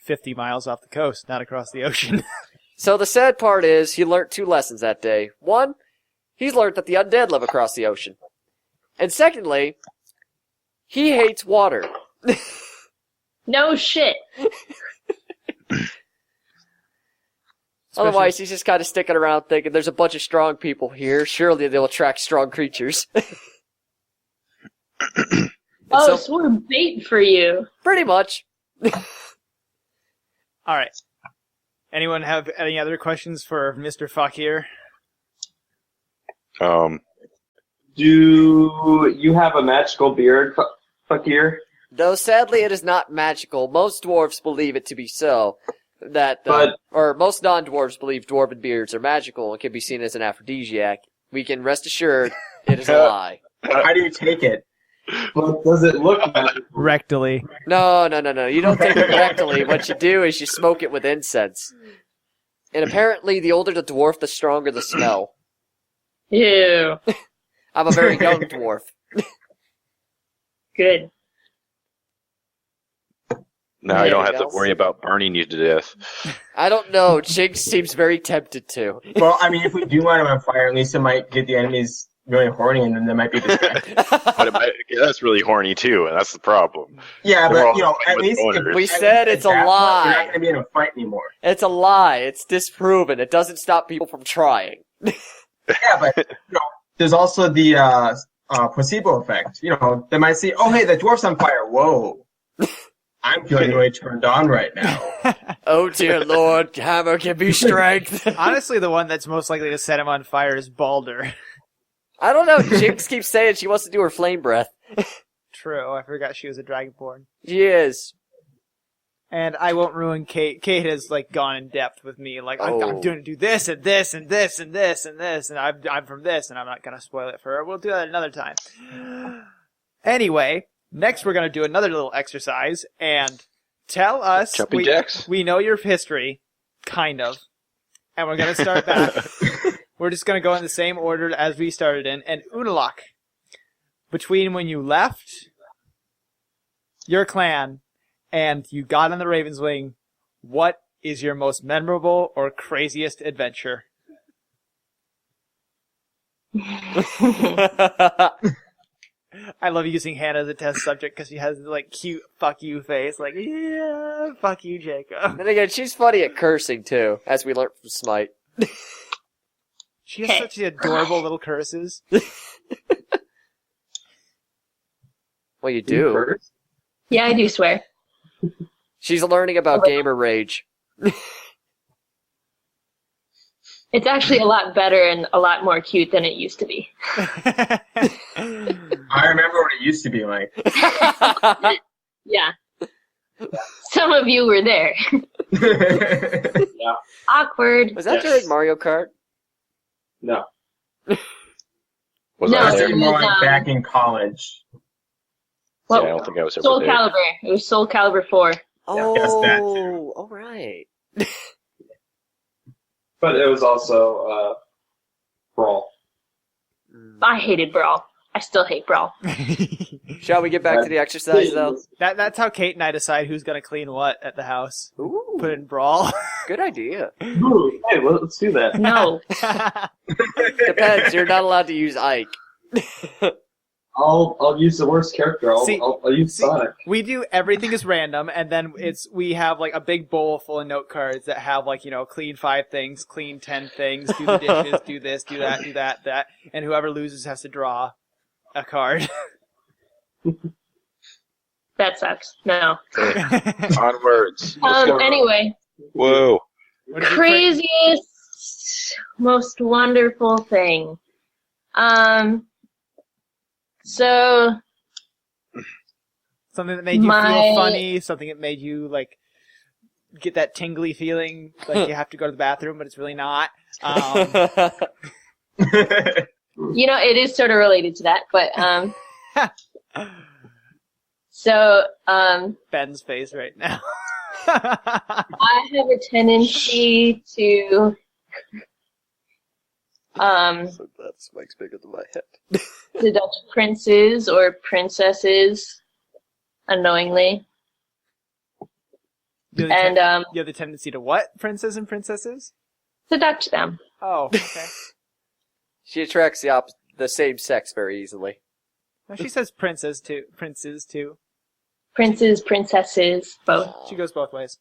50 miles off the coast, not across the ocean. So the sad part is he learnt 2 lessons that day. One, he's learnt that the undead live across the ocean. And secondly, he hates water. No shit. Otherwise, he's just kind of sticking around thinking there's a bunch of strong people here. Surely they'll attract strong creatures. So we're bait for you. Pretty much. All right. Anyone have any other questions for Mr. Fakir? Do you have a magical beard, Fakir? Though sadly it is not magical, most dwarves believe it to be so. Or most non-dwarves believe dwarven beards are magical and can be seen as an aphrodisiac. We can rest assured it is a lie. How do you take it? Well, does it look magical? Rectally. No. You don't take it rectally. What you do is you smoke it with incense. And apparently the older the dwarf, the stronger the smell. Ew. I'm a very young dwarf. Good. Now I don't have to worry about burning you to death. I don't know. Jinx seems very tempted to. Well, I mean, if we do light them on fire, at least it might get the enemies really horny, and then they might be distracted. But that's really horny too, and that's the problem. Yeah, They're but all at with least boners. We said it's a You're lie. not going to be in a fight anymore. It's a lie. It's disproven. It doesn't stop people from trying. Yeah, but there's also the placebo effect. They might see, oh, hey, the dwarf's on fire. Whoa. I'm feeling really turned on right now. Oh dear lord, hammer can be strength. Honestly, the one that's most likely to set him on fire is Balder. I don't know, Jinx keeps saying she wants to do her flame breath. True, I forgot she was a dragonborn. She is. And I won't ruin Kate. Kate has gone in depth with me. I'm going to do this and this and this and this and this, and I'm from this, and I'm not going to spoil it for her. We'll do that another time. Anyway, next we're going to do another little exercise, and Tell us. Jumping jacks? We know your history, kind of, and we're gonna start back. We're just gonna go in the same order as we started in. And Unalak, between when you left your clan and you got on the Raven's Wing, what is your most memorable or craziest adventure? I love using Hannah as a test subject because she has like cute "fuck you" face, like yeah, fuck you, Jacob. Then again, she's funny at cursing too, as we learned from Smite. She has such adorable little curses. Well, you do. First? Yeah, I do swear. She's learning about gamer rage. It's actually a lot better and a lot more cute than it used to be. I remember what it used to be like. Yeah. Some of you were there. Yeah. Awkward. Was that Yes. during Mario Kart? No. Was No, I That's it there? more was, like back in college. Well, Yeah, I don't think I was ever Soul there. Calibur. It was Soul Calibur 4. Oh, Yes, that too. all right. But it was also Brawl. I hated Brawl. I still hate Brawl. Shall we get back to the exercise, though? That's how Kate and I decide who's gonna clean what at the house. Ooh, Put it in Brawl. good idea. Ooh, hey, let's do that. No. Depends. You're not allowed to use Ike. I'll use the worst character. I'll use See, Sonic. we do everything is random, and then we have like a big bowl full of note cards that have like clean 5 things, clean 10 things, do the dishes, do this, do that, do that, and whoever loses has to draw a card. That sucks. No. Onwards. Let's go. Anyway. Whoa. What did you Craziest, most wonderful thing. So Something that made you feel funny, something that made you like get that tingly feeling, like you have to go to the bathroom, but it's really not. it is sort of related to that, but so Ben's face right now. I have a tendency to So that's Mike's bigger than my head. seduce princes or princesses unknowingly. You have the And you have the tendency to what? Princes and princesses? seduce them. Oh, okay. She attracts the same sex very easily. No, she says princes too. Princes too. Princes, princesses, both. She goes both ways.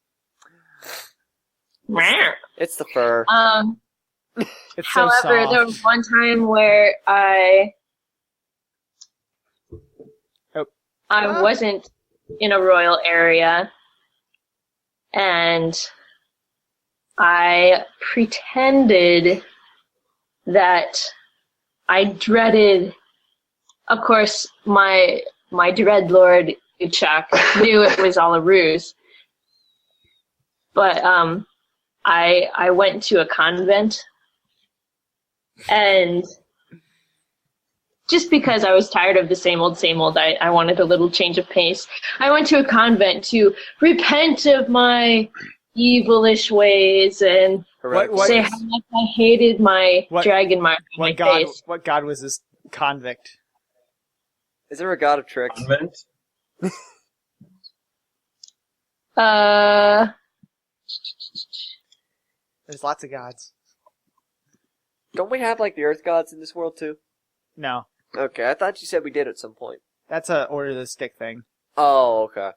It's the fur. It's so However, soft. there was one time where I wasn't in a royal area, and I pretended that I dreaded. Of course, my dreadlord Chuck knew it was all a ruse, but I went to a convent. And just because I was tired of the same old, I wanted a little change of pace. I went to a convent to repent of my evilish ways and What- say how much I hated my What- dragon mark on my face. What god was this convict? Is there a god of tricks? Convent? There's lots of gods. Don't we have like the earth gods in this world too? No, Okay, I thought you said we did at some point. that's a Order of the Stick thing. Oh, okay.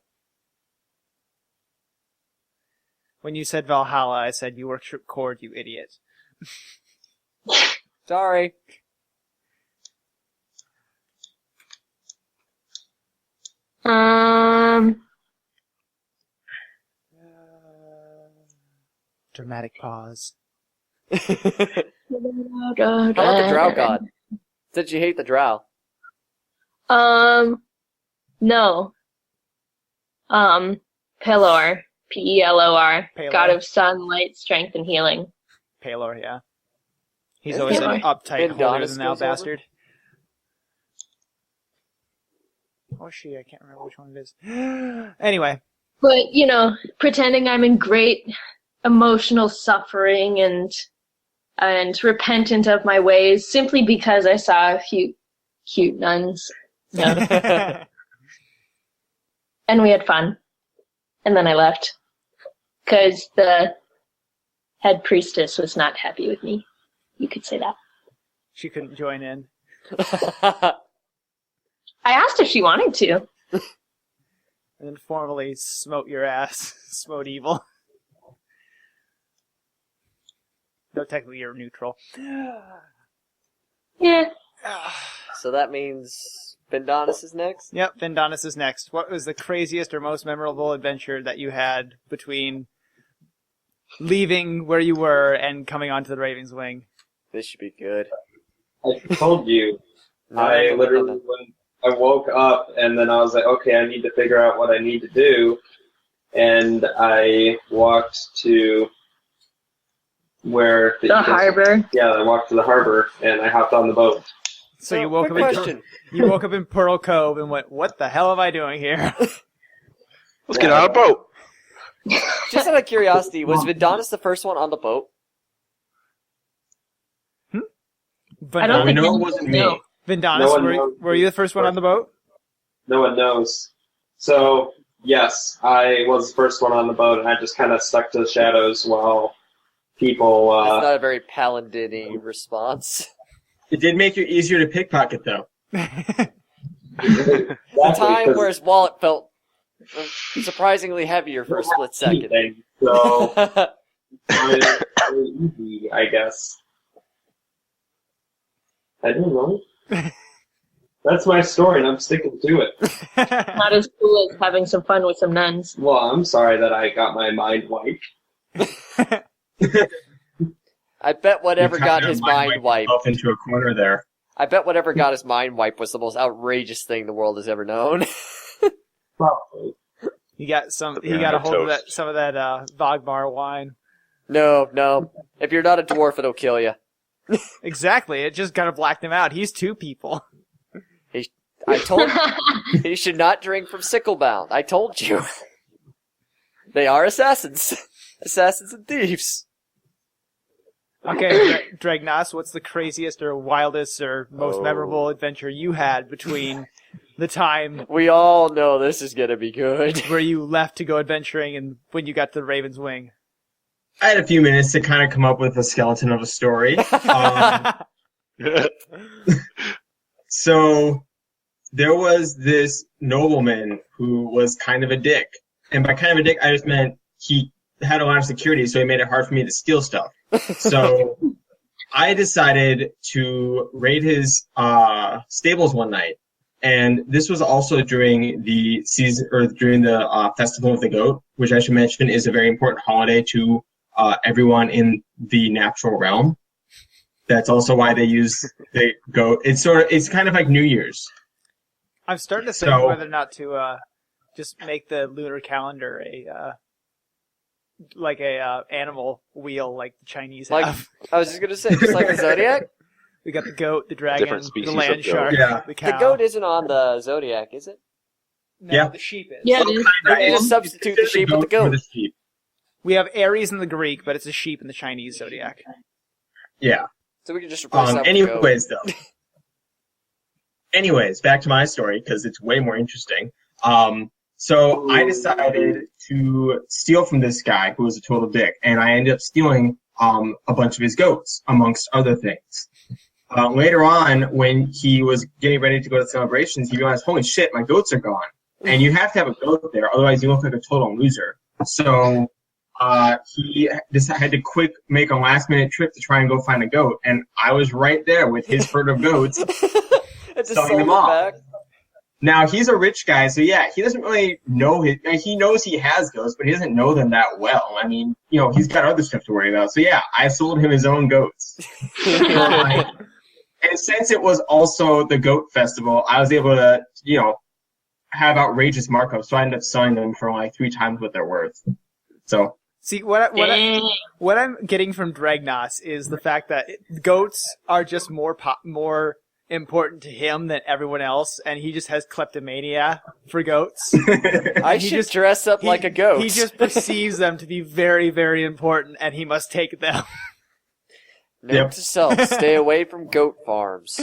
When you said Valhalla, I said you worship Cord, you idiot. Sorry. Dramatic pause. How about the drow god? Did you hate the drow? No. Pelor. Pelor. Pelor. God of sun, light, strength, and healing. Palor, yeah. He's Is always an Palor. uptight, And holier Donis than thou goes over? bastard. Or she, I can't remember which one it is. Anyway, But, pretending I'm in great emotional suffering and repentant of my ways simply because I saw a few cute nuns. And we had fun. And then I left. Because the head priestess was not happy with me. You could say that. She couldn't join in. I asked if she wanted to. And then formally smote your ass. Smote evil. No, technically you're neutral. Yeah. So that means Bendonis is next? Yep, Vendonis is next. What was the craziest or most memorable adventure that you had between leaving where you were and coming onto the Raven's Wing? This should be good. I told you. No, I no, no, literally, no. when I woke up and then I was like, okay, I need to figure out what I need to do. And I walked to where The harbor. Yeah, I walked to the harbor and I hopped on the boat. So you woke quick up question. you woke up in Pearl Cove and went, what the hell am I doing here? Let's get on a boat. Just out of curiosity, was Vendonis the first one on the boat? I don't We think know it anyone wasn't knows. me. Vendonis, No one knows. were you the first one on the boat? No one knows. So, yes, I was the first one on the boat and I just kind of stuck to the shadows while people... That's not a very paladin-y response. It did make it easier to pickpocket, though. The time where his wallet felt surprisingly heavier for a split second. So, very easy, I guess. I don't know. That's my story, and I'm sticking to it. Not as cool as having some fun with some nuns. Well, I'm sorry that I got my mind wiped. I bet whatever You got kinda his mind wiped. Yourself into a corner there. I bet whatever got his mind wiped was the most outrageous thing the world has ever known. Probably. He got some. He Yeah, got a hold of toast. that some of that Vogmar wine. No. If you're not a dwarf, it'll kill you. Exactly. It just kind of blacked him out. He's two people. I told you, he should not drink from Sicklebound. I told you. They are assassins. Assassins and thieves. Okay, Dragnas, what's the craziest or wildest or most memorable adventure you had between the time We all know this is gonna be good. where you left to go adventuring and when you got to the Raven's Wing? I had a few minutes to kind of come up with a skeleton of a story. So there was this nobleman who was kind of a dick. And by kind of a dick, I just meant he had a lot of security, so he made it hard for me to steal stuff. So I decided to raid his stables one night. And this was also during the season, or during the Festival of the Goat, which I should mention is a very important holiday to everyone in the natural realm. That's also why they use the goat. It's kind of like New Year's. I'm starting to think So- whether or not to just make the lunar calendar like a animal wheel like the Chinese Like- have. I was just gonna say, just like the Zodiac. We got the goat, the dragon, Different the species land of goat. shark, Yeah. the cow. The goat isn't on the Zodiac, is it? No, Yeah. the sheep is. Yeah, it is. Or you just substitute the sheep with the Or goat. the sheep. We have Aries in the Greek, but it's a sheep in the Chinese zodiac. Yeah. So we can just replace that with the goat. Anyways, though. Anyways, back to my story because it's way more interesting. So I decided to steal from this guy who was a total dick, and I ended up stealing a bunch of his goats, amongst other things. Later on, when he was getting ready to go to celebrations, he realized, holy shit, my goats are gone. And you have to have a goat there, otherwise you look like a total loser. So he had to make a last-minute trip to try and go find a goat, and I was right there with his herd of goats. I just Selling sold them it off. back. Now, he's a rich guy, so yeah, he doesn't really know he knows he has goats, but he doesn't know them that well. I mean, he's got other stuff to worry about. So yeah, I sold him his own goats. And since it was also the goat festival, I was able to, have outrageous markups, so I ended up selling them for like 3 times what they're worth. So See, what I'm getting from Dragnos is the fact that goats are just more important to him than everyone else, and he just has kleptomania for goats. I should dress up like a goat. He just perceives them to be very, very important, and he must take them. Note to self: stay away from goat farms.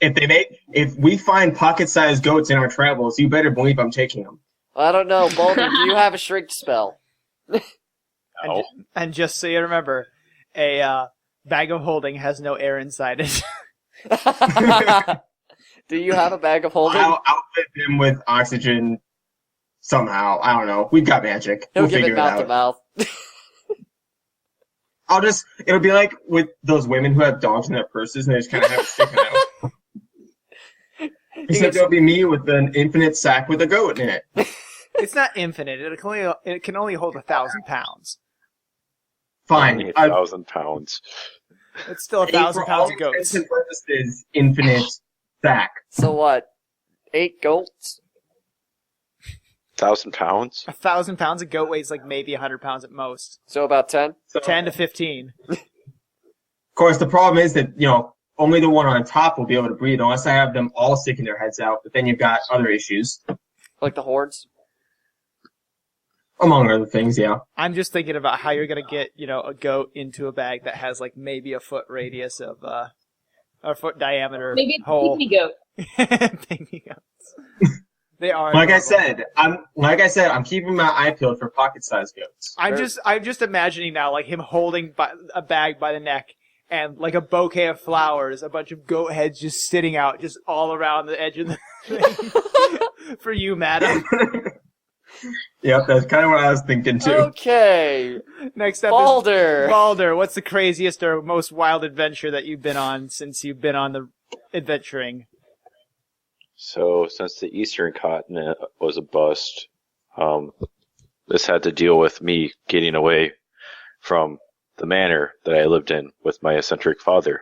If we find pocket-sized goats in our travels, you better believe I'm taking them. I don't know, Boulder. Do you have a shrink spell? No. And just so you remember, a bag of holding has no air inside it. Do you have a bag of holding? I'll outfit him with oxygen somehow. I don't know. We've got magic. He'll We'll give figure it mouth to mouth. It'll be like with those women who have dogs in their purses and they just kind of have it sticking out. Except it'll be me with an infinite sack with a goat in it. It's not infinite. It can only hold 1,000 pounds. Fine. 1,000 pounds. It's still 1,000 pounds of For all goats. intents and purposes, infinite sack. So what? 8 goats? 1,000 pounds? 1,000 pounds of goat weighs like maybe 100 pounds at most. So about 10? So, 10 to 15. Of course, the problem is that, only the one on top will be able to breathe unless I have them all sticking their heads out, but then you've got other issues. Like the horns? Among other things, yeah. I'm just thinking about how you're going to get, a goat into a bag that has like maybe a foot radius of, a foot diameter Maybe it's a hole. pygmy goat. Pygmy goats. They are. Like I adorable. said, I'm keeping my eye peeled for pocket-sized goats. I'm just imagining now, like him holding a bag by the neck and like a bouquet of flowers, a bunch of goat heads just sitting out, just all around the edge of the thing. For you, madam. Yep, that's kind of what I was thinking too. Okay. Next up Balder. is Balder. What's the craziest or most wild adventure that you've been on since you've been on the adventuring? So, since the Eastern continent was a bust, this had to deal with me getting away from the manor that I lived in with my eccentric father.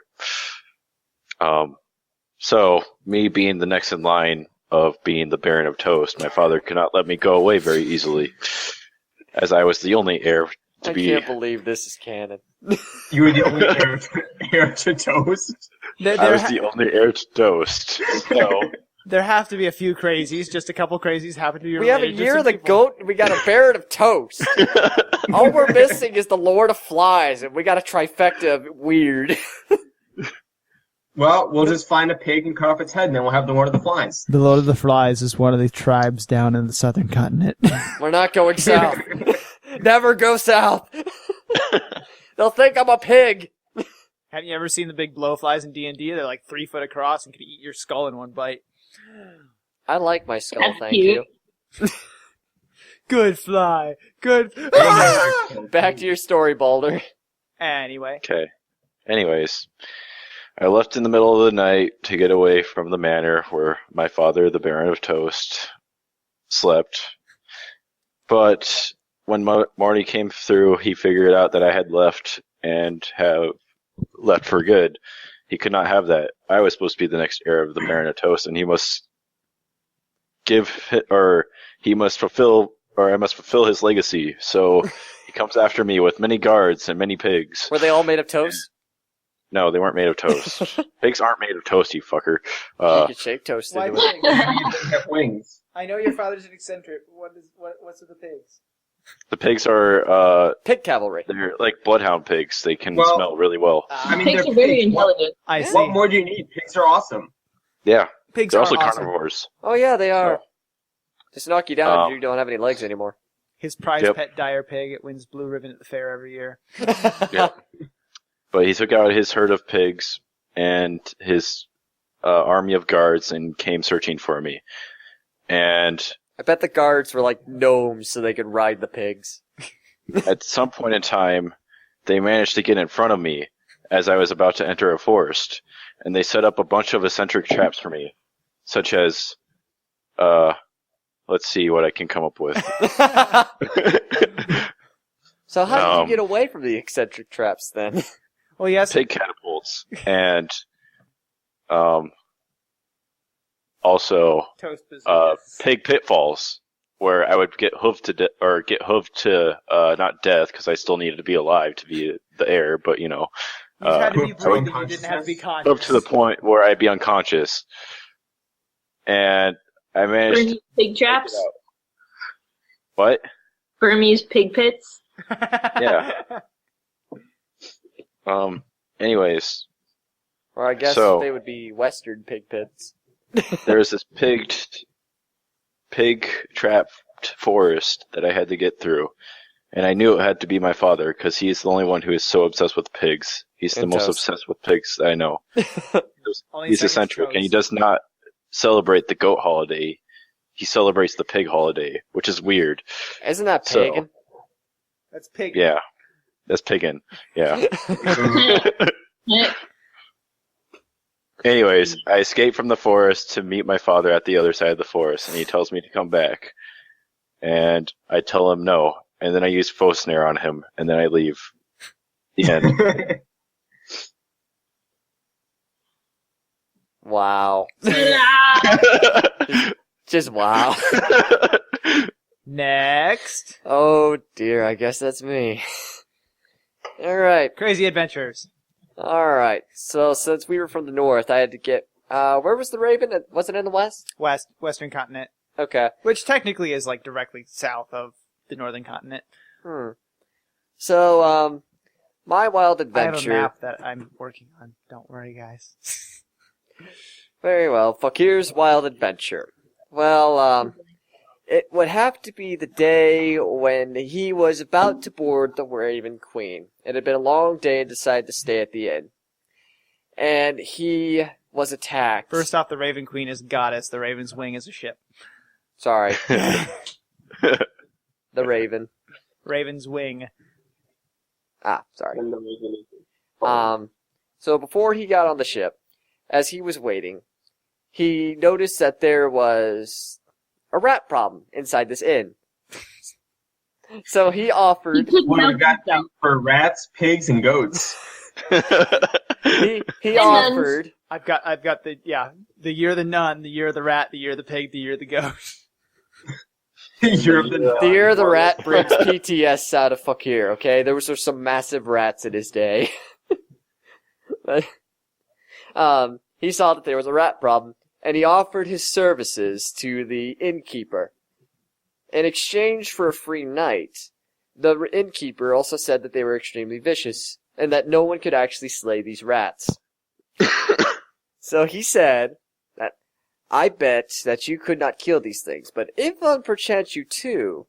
So, me being the next in line of being the Baron of Toast, my father could not let me go away very easily, as I was the only heir to be. I can't believe this is canon. You were the only heir to Toast? I was the only heir to Toast. So, There have to be a few crazies. Just a couple crazies happen to be We have a related to Year some of the people. Goat, and we got a Baron of Toast. All we're missing is the Lord of Flies, and we got a trifecta of weird. Well, we'll just find a pig and cut off its head, and then we'll have the Lord of the Flies. The Lord of the Flies is one of the tribes down in the southern continent. We're not going south. Never go south. They'll think I'm a pig. Have you ever seen the big blowflies in D&D? They're like 3 foot across and can eat your skull in one bite. I like my skull, That's thank cute. you. Good fly. Good. Back to your story, Balder. Anyway. okay. Anyways, I left in the middle of the night to get away from the manor where my father, the Baron of Toast, slept. But when Marty came through, he figured out that I had left and have left for good. He could not have that. I was supposed to be the next heir of the Baron of Toast, and I must fulfill his legacy. So he comes after me with many guards and many pigs. Were they all made of toast? No, they weren't made of toast. Pigs aren't made of toast, you fucker. You could shake toast Why into it. They have wings. I know your father's an eccentric. What's with the pigs? The pigs are Pig cavalry. they're like bloodhound pigs. They can Well, smell really well. I mean, Pigs they're are very pigs. intelligent. I see. What more do you need? Pigs are awesome. Yeah, Pigs they're are also awesome. carnivores. Oh yeah, they are. Just knock you down if Um, you don't have any legs anymore. His prize Yep. pet dire pig. It wins blue ribbon at the fair every year. Yeah. But he took out his herd of pigs and his army of guards and came searching for me. And I bet the guards were like gnomes so they could ride the pigs. at some point in time, they managed to get in front of me as I was about to enter a forest, and they set up a bunch of eccentric traps for me, such as, let's see what I can come up with. So how did you Um, get away from the eccentric traps then? Well, yes. Pig catapults, and also Toast bazookas. pig pitfalls, where I would get hooved to not death because I still needed to be alive to be the heir, but You just had to be To breathing. You didn't have to be unconsciousness? conscious. Up to the point where I'd be unconscious. And I managed Burmese to pig make it traps? out. What? Burmese pig pits? Yeah. Anyways, Or I guess So- they would be Western pig pits. there was this pig trapped forest that I had to get through. And I knew it had to be my father because he's the only one who is so obsessed with pigs. He's the And most toast. obsessed with pigs that I know. Only He's second to eccentric, and he toast. does not celebrate the goat holiday. He celebrates the pig holiday, which is weird. Isn't that So- pagan? That's pig. Yeah, that's piggin'. Yeah. Anyways, I escape from the forest to meet my father at the other side of the forest, and he tells me to come back. And I tell him no, and then I use faux snare on him, and then I leave. The end. Wow. Just wow. Next. Oh dear, I guess that's me. Alright. Crazy adventures. Alright. So since we were from the north, I had to get where was the Raven? Was it in the west? Western continent. Okay. Which technically is like directly south of the northern continent. So, my wild I have adventure. a map that I'm working on. Don't worry, guys. Very well. Fakir's wild adventure. Well, it would have to be the day when he was about to board the Raven Queen. It had been a long day and decided to stay at the inn. And he was attacked. First off, the Raven Queen is a goddess. The Raven's wing is a ship. Sorry. The Raven. Raven's wing. Sorry. And the Raven is- So before he got on the ship, as he was waiting, he noticed that there was a rat problem inside this inn. So he offered. Well, we got things for rats, pigs, and goats. He And offered. I've got the year of the nun, the year of the rat, the year of the pig, the year of the goat. You're the The year of the rat brings PTS out of Fakir, okay? There was some massive rats in his day. But, he saw that there was a rat problem, and he offered his services to the innkeeper. In exchange for a free night, the innkeeper also said that they were extremely vicious, and that no one could actually slay these rats. So he said that, I bet that you could not kill these things, but if perchance you too,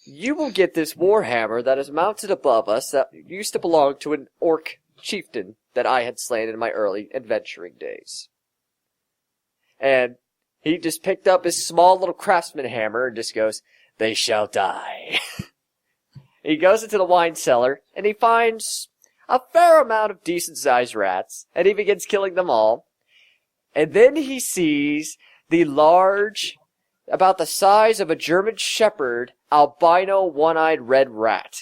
you will get this warhammer that is mounted above us that used to belong to an orc chieftain that I had slain in my early adventuring days. And he just picked up his small little craftsman hammer and just goes, they shall die. He goes into the wine cellar and he finds a fair amount of decent-sized rats, and he begins killing them all. And then he sees the large, about the size of a German shepherd, albino one-eyed red rat.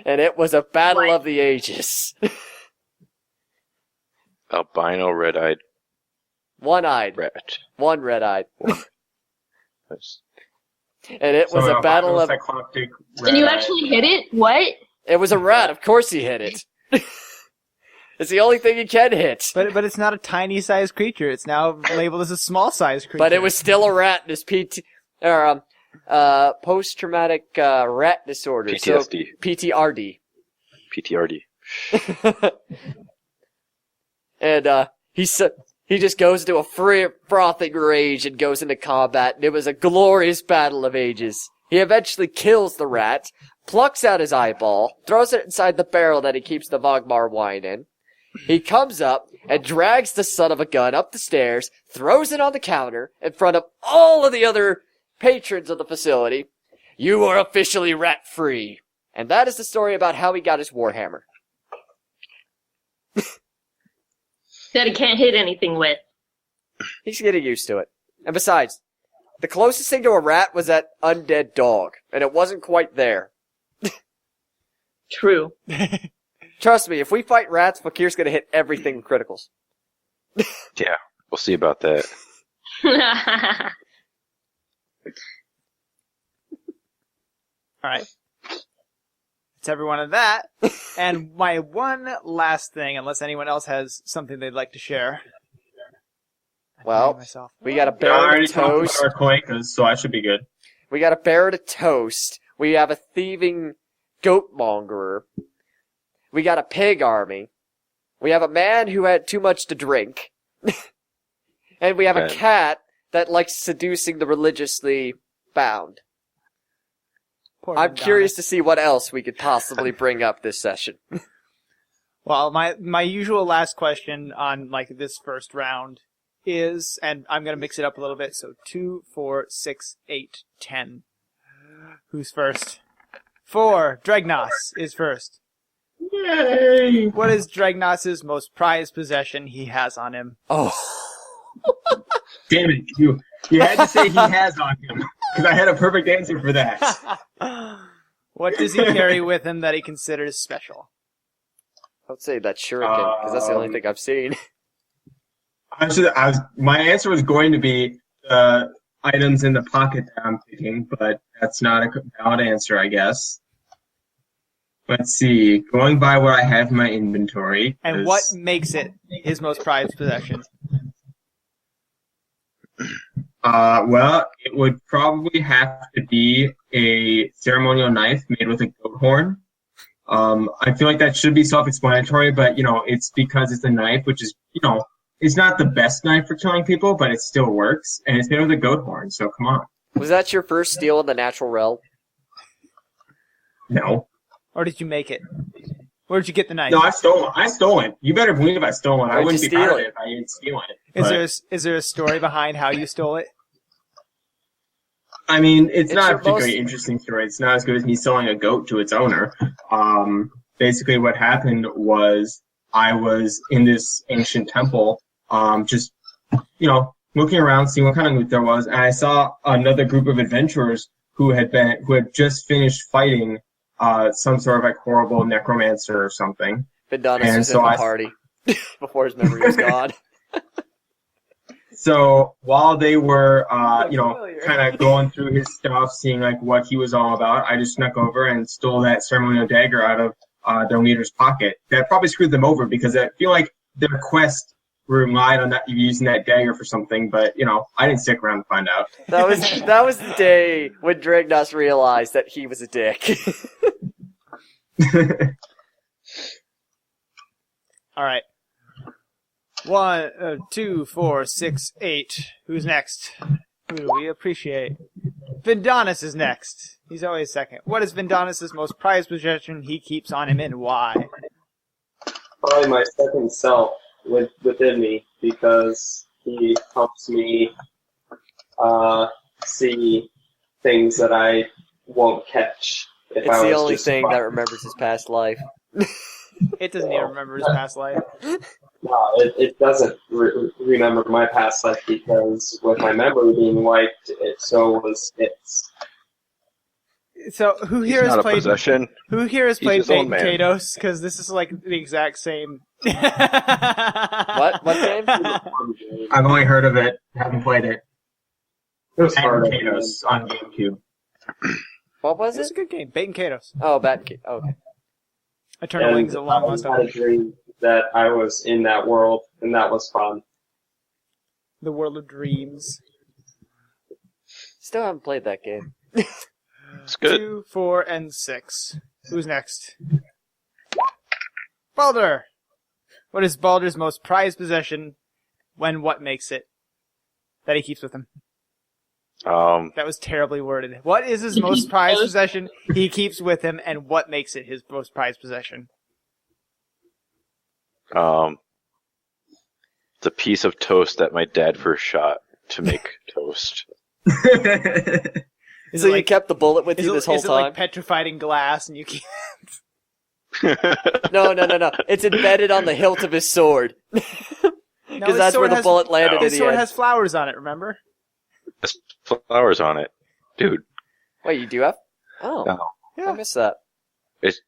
And it was a battle of the ages. Albino red-eyed One-eyed. rat. One red-eyed. Nice. And it was a battle of... cycloptic And you rat. actually hit it? What? It was a rat. Of course he hit it. It's the only thing he can hit. But it's not a tiny sized creature. It's now labeled as a small sized creature. But it was still a rat in his post-traumatic rat disorder. PTSD. So, PTRD. PTRD. And he just goes into a frothing rage and goes into combat, and it was a glorious battle of ages. He eventually kills the rat, plucks out his eyeball, throws it inside the barrel that he keeps the Vogmar wine in. He comes up and drags the son of a gun up the stairs, throws it on the counter in front of all of the other patrons of the facility. You are officially rat-free. And that is the story about how he got his warhammer. That he can't hit anything with. He's getting used to it. And besides, the closest thing to a rat was that undead dog, and it wasn't quite there. True. Trust me, if we fight rats, Fakir's gonna hit everything with criticals. Yeah, we'll see about that. Alright. That's everyone of that. And my one last thing, unless anyone else has something they'd like to share. Well, myself. we got a I bear already to talked toast. about our cloacas, so I should be good. We got a bear to toast. We have a thieving goat mongerer. We got a pig army. We have a man who had too much to drink. And we have a Okay. cat that likes seducing the religiously bound. Poor I'm Madonna. curious to see what else we could possibly bring up this session. Well, my usual last question on like this first round is, and I'm gonna mix it up a little bit. So 2, 4, 6, 8, 10. Who's first? 4. Dragnos is first. Yay! What is Dragnos's most prized possession he has on him? Oh. Damn it, you had to say he has on him, because I had a perfect answer for that. What does he carry with him that he considers special? I'd say that shuriken, because that's the only thing I've seen. My answer was going to be items in the pocket that I'm picking, but that's not a valid answer, I guess. Let's see. Going by what I have in my inventory. And what makes it his most prized possession? Well, it would probably have to be a ceremonial knife made with a goat horn. I feel like that should be self-explanatory, but, it's because it's a knife, which is, it's not the best knife for killing people, but it still works, and it's made with a goat horn, so come on. Was that your first steal in the natural realm? No. Or did you make it? Where did you get the knife? No, I stole it. You better believe I stole it. I Where'd wouldn't you be proud steal of it? it if I didn't steal it. Is there a story behind how you stole it? I mean, it's not a your particularly most- interesting story. It's not as good as me selling a goat to its owner. Basically, what happened was I was in this ancient temple, just looking around, seeing what kind of loot there was, and I saw another group of adventurers who had just finished fighting some sort of like horrible necromancer or something. Vindanis And was so in the I- party before his memory was gone. So while they were, familiar. kind of going through his stuff, seeing like what he was all about, I just snuck over and stole that ceremonial dagger out of their leader's pocket. That probably screwed them over because I feel like their quest relied on that using that dagger for something. But I didn't stick around to find out. That was the day when Dragnos realized that he was a dick. All right. 1, 2, 4, 6, 8. Who's next? Who do we appreciate? Vindanis is next. He's always second. What is Vindanis' most prized possession he keeps on him and why? Probably my second self within me, because he helps me see things that I won't catch if It's I the was only just thing fine. that remembers his past life. It doesn't even remember his past life. No, it doesn't remember my past life, because with my memory being wiped, so was its. So who He's here has not a played? possession. Who here has He's played his own Bait and man. Potatoes? Because this is like the exact same. What? What game? I've only heard of it, haven't played it. It was hard. Potatoes on GameCube. What was It's it? a good game. Bait and Potatoes. Oh, okay. Eternal Wings of Long Lost I had a Hope. dream that I was in that world, and that was fun. The World of Dreams. Still haven't played that game. It's good. 2, 4, and 6. Who's next? Baldur! What is Baldur's most prized possession when what makes it that he keeps with him? That was terribly worded. What is his most prized possession he keeps with him and what makes it his most prized possession? The piece of toast that my dad first shot to make toast. Is So it you like, kept the bullet with you this whole is it time? like petrified in glass and you can't... No. It's embedded on the hilt of his sword. No, Because his that's where sword the has- bullet landed in His the sword end. has flowers on it, remember? There's flowers on it. Dude, Wait, you do have? Oh, no. Yeah. I missed that. It's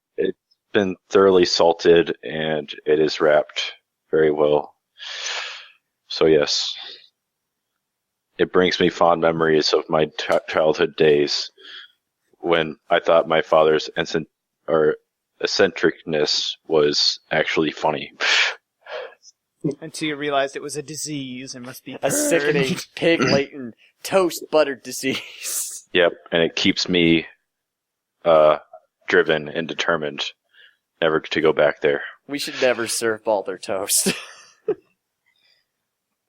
been thoroughly salted and it is wrapped very well. So yes, it brings me fond memories of my childhood days when I thought my father's eccentricness was actually funny. Until you realized it was a disease and must be A purged. sickening, pig-laden, toast-buttered disease. Yep, and it keeps me driven and determined never to go back there. We should never serve Balder toast.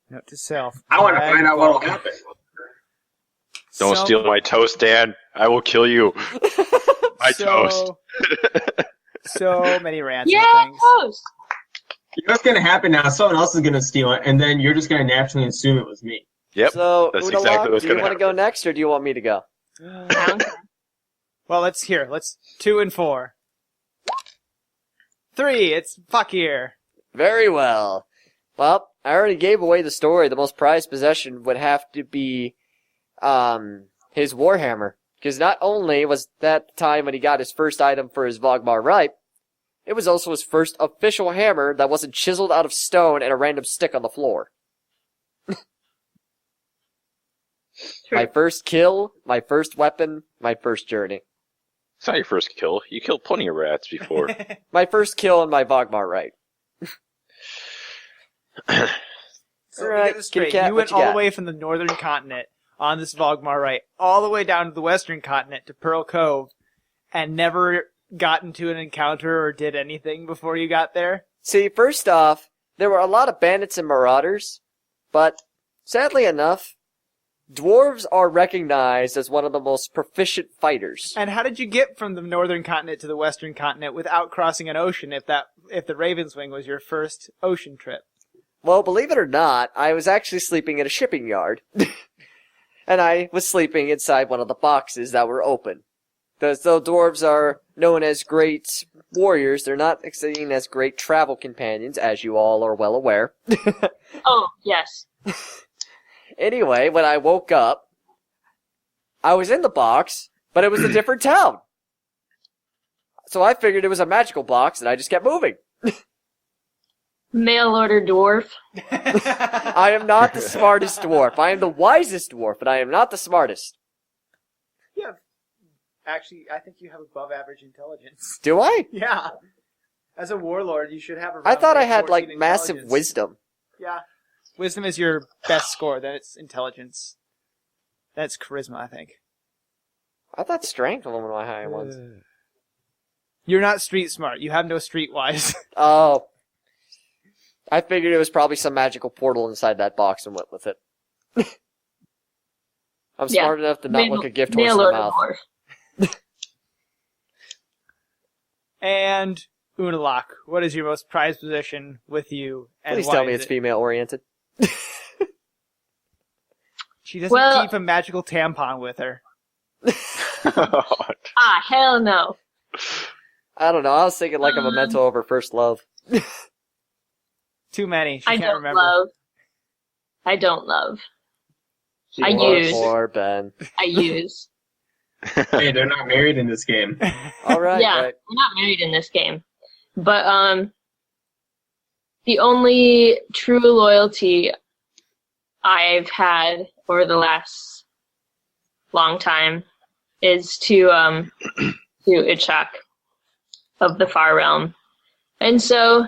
Note to self. I want to find out what will happen. Don't steal my toast, Dan. I will kill you. My toast. So many rants Yeah, and things. toast. You know what's going to happen now? Someone else is going to steal it, and then you're just going to naturally assume it was me. Yep. So, that's Udalak, exactly what's do you gonna want to go next, or do you want me to go? Well, let's 2 and 4. 3, it's fuck here. Very well. Well, I already gave away the story. The most prized possession would have to be his Warhammer. Because not only was that the time when he got his first item for his Vogmar Ripe, it was also his first official hammer that wasn't chiseled out of stone and a random stick on the floor. My first kill, my first weapon, my first journey. It's not your first kill. You killed plenty of rats before. My first kill in my Vogmar Ripe. So Alright, get this straight. kitty cat, You went what you all got? the way from the northern continent on this Vogmar right, all the way down to the western continent to Pearl Cove, and never got into an encounter or did anything before you got there? See, first off, there were a lot of bandits and marauders, but sadly enough, dwarves are recognized as one of the most proficient fighters. And how did you get from the northern continent to the western continent without crossing an ocean if the Ravenswing was your first ocean trip? Well, believe it or not, I was actually sleeping at a shipping yard. And I was sleeping inside one of the boxes that were open. Because though dwarves are known as great warriors, they're not seen as great travel companions, as you all are well aware. Oh, yes. Anyway, when I woke up, I was in the box, but it was a different town. So I figured it was a magical box, and I just kept moving. Mail order dwarf. I am not the smartest dwarf. I am the wisest dwarf, but I am not the smartest. Yeah. Actually, I think you have above average intelligence. Do I? Yeah. As a warlord, you should have around I thought I had, 14 like, massive intelligence. wisdom. Yeah. Wisdom is your best score, then it's intelligence. That's charisma, I think. I thought strength was one of my high ones. You're not street smart. You have no streetwise. Oh. I figured it was probably some magical portal inside that box and went with it. I'm Yeah. smart enough to not look a gift horse Mail in the order mouth. dwarf. And Unalak, what is your most prized possession with you? And Please why tell me is it's it? female oriented. She doesn't Well- keep a magical tampon with her. Ah, hell no. I don't know. I was thinking like a memento over first love. Too many. She I can't don't remember. love. I don't love. I Poor, use. Poor Ben. I use. Hey, they're not married in this game. All right. Yeah, right. we're not married in this game. But the only true loyalty I've had over the last long time is to Ichak of the Far Realm. And so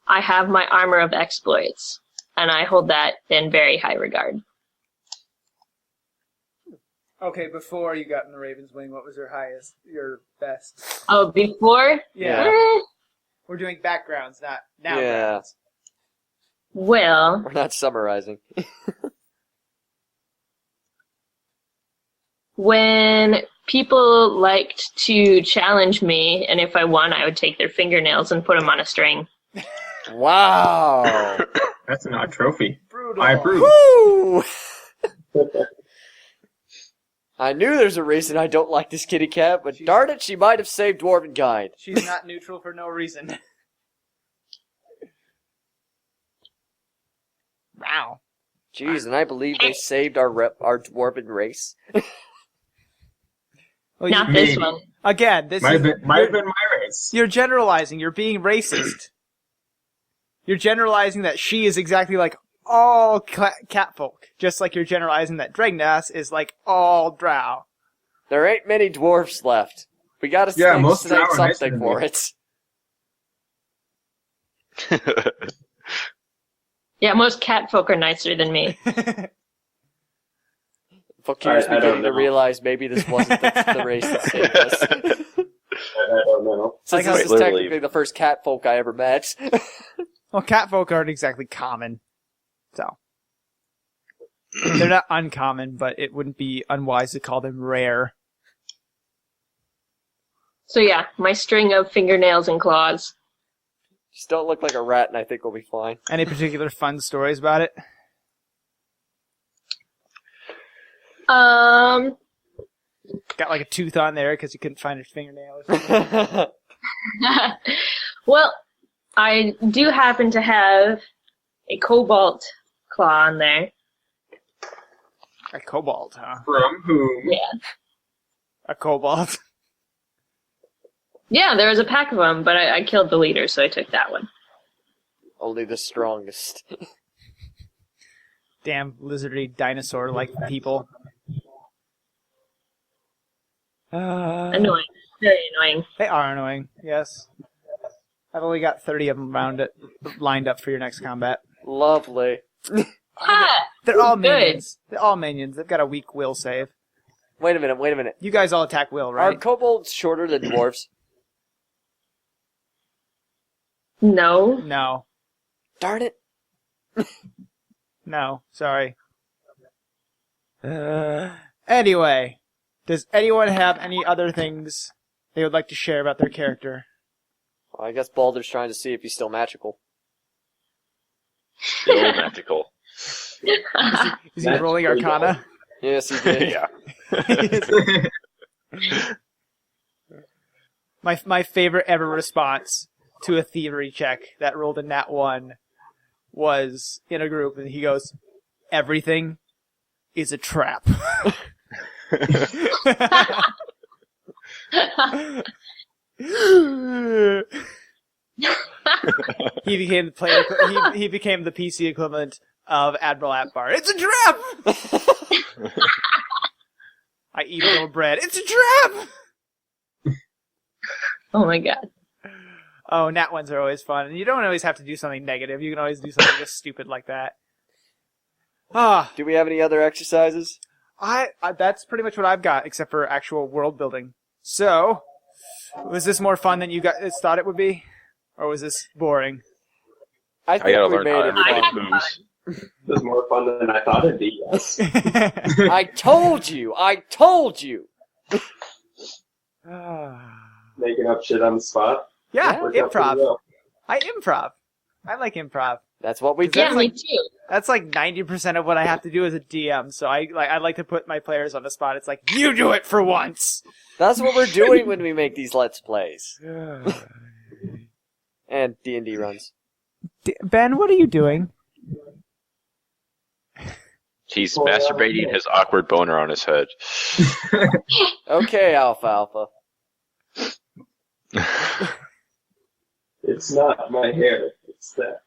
I have my armor of exploits, and I hold that in very high regard. Okay, before you got in the Raven's Wing, what was your highest, your best? Oh, before? Yeah. Eh, We're doing backgrounds, not now. Yeah. well, We're not summarizing. when people liked to challenge me, and if I won, I would take their fingernails and put them on a string. Wow. That's an odd trophy. Brutal. I approve. Woo! I knew there's a reason I don't like this kitty cat, but darn it, she might have saved Dwarven Guide. She's not neutral for no reason. Wow. Jeez, and I believe they saved our Dwarven race. Well, Not you, this Maybe. one. again, this Might is have been my race. you're generalizing. You're being racist. You're generalizing that she is exactly like all catfolk, just like you're generalizing that Dragnas is like all drow. There ain't many dwarfs left. We gotta Yeah, say most drow are nicer something than for me. it. Yeah, most cat folk are nicer than me. Fakir's I don't beginning to know. realize maybe this wasn't the race that saved us. I don't know. Since Like this is literally- technically the first cat folk I ever met. Well, cat folk aren't exactly common, so they're not uncommon, but it wouldn't be unwise to call them rare. So yeah, my string of fingernails and claws. Just don't look like a rat and I think we'll be fine. Any particular fun stories about it? Um, Got like a tooth on there because you couldn't find a fingernail. Or something. well, I do happen to have a cobalt claw on there. A cobalt, huh? From whom? Yeah. A cobalt. Yeah, there was a pack of them, but I killed the leader, so I took that one. Only the strongest. Damn lizardy dinosaur-like people. Annoying. Very annoying. They are annoying, yes. I've only got 30 of them lined up for your next combat. Lovely. Ha! They're all Good. minions. They're all minions. They've got a weak will save. Wait a minute. You guys all attack will, Are right? kobolds shorter than dwarves? No. No. Darn it. No. Sorry. Anyway, does anyone have any other things they would like to share about their character? Well, I guess Baldur's trying to see if he's still magical. Still magical. Is he That's rolling pretty Arcana? Yes, he did. Yeah. My favorite ever response to a thievery check that rolled a nat 1 was in a group, and he goes, "Everything is a trap." He became the player. He became the PC equivalent of Admiral Atbar. It's a trap. I eat a little bread. It's a trap. Oh my god. Oh, nat ones are always fun, and you don't always have to do something negative. You can always do something just stupid like that. Ah, Do we have any other exercises? I that's pretty much what I've got, except for actual world building. So, was this more fun than you guys thought it would be, or was this boring? I I think gotta we learn how made to it I fun. make booze. This is more fun than I thought it'd be, yes. I told you! Ah. Making up shit on the spot. Yeah, Worked out pretty improv. well. I improv. I like improv. That's what we do. Yeah, me too. That's like 90% of what I have to do as a DM. So I like to put my players on the spot. It's like, you do it for once. That's what we're doing when we make these Let's Plays. And D&D runs. Ben, what are you doing? He's masturbating his awkward boner on his head. Okay, Alfalfa. It's not my hair. It's that.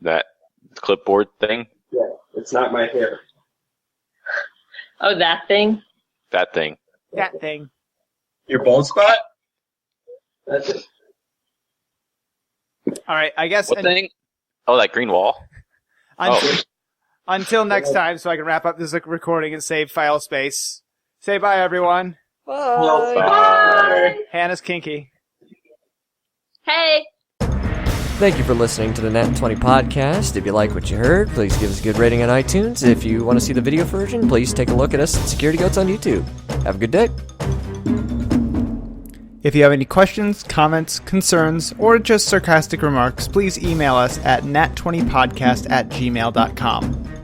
That clipboard thing? Yeah, it's not my hair. Oh, that thing? That thing. That thing. Your bald spot? That's it. All right, I guess What thing? Oh, that green wall? until next time, so I can wrap up this recording and save file space. Say bye, everyone. Bye. Bye. Hannah's kinky. Hey. Thank you for listening to the Net 20 podcast. If you like what you heard, please give us a good rating on iTunes. If you want to see the video version, please take a look at us at Security Goats on YouTube. Have a good day. If you have any questions, comments, concerns, or just sarcastic remarks, please email us at nat20podcast@gmail.com.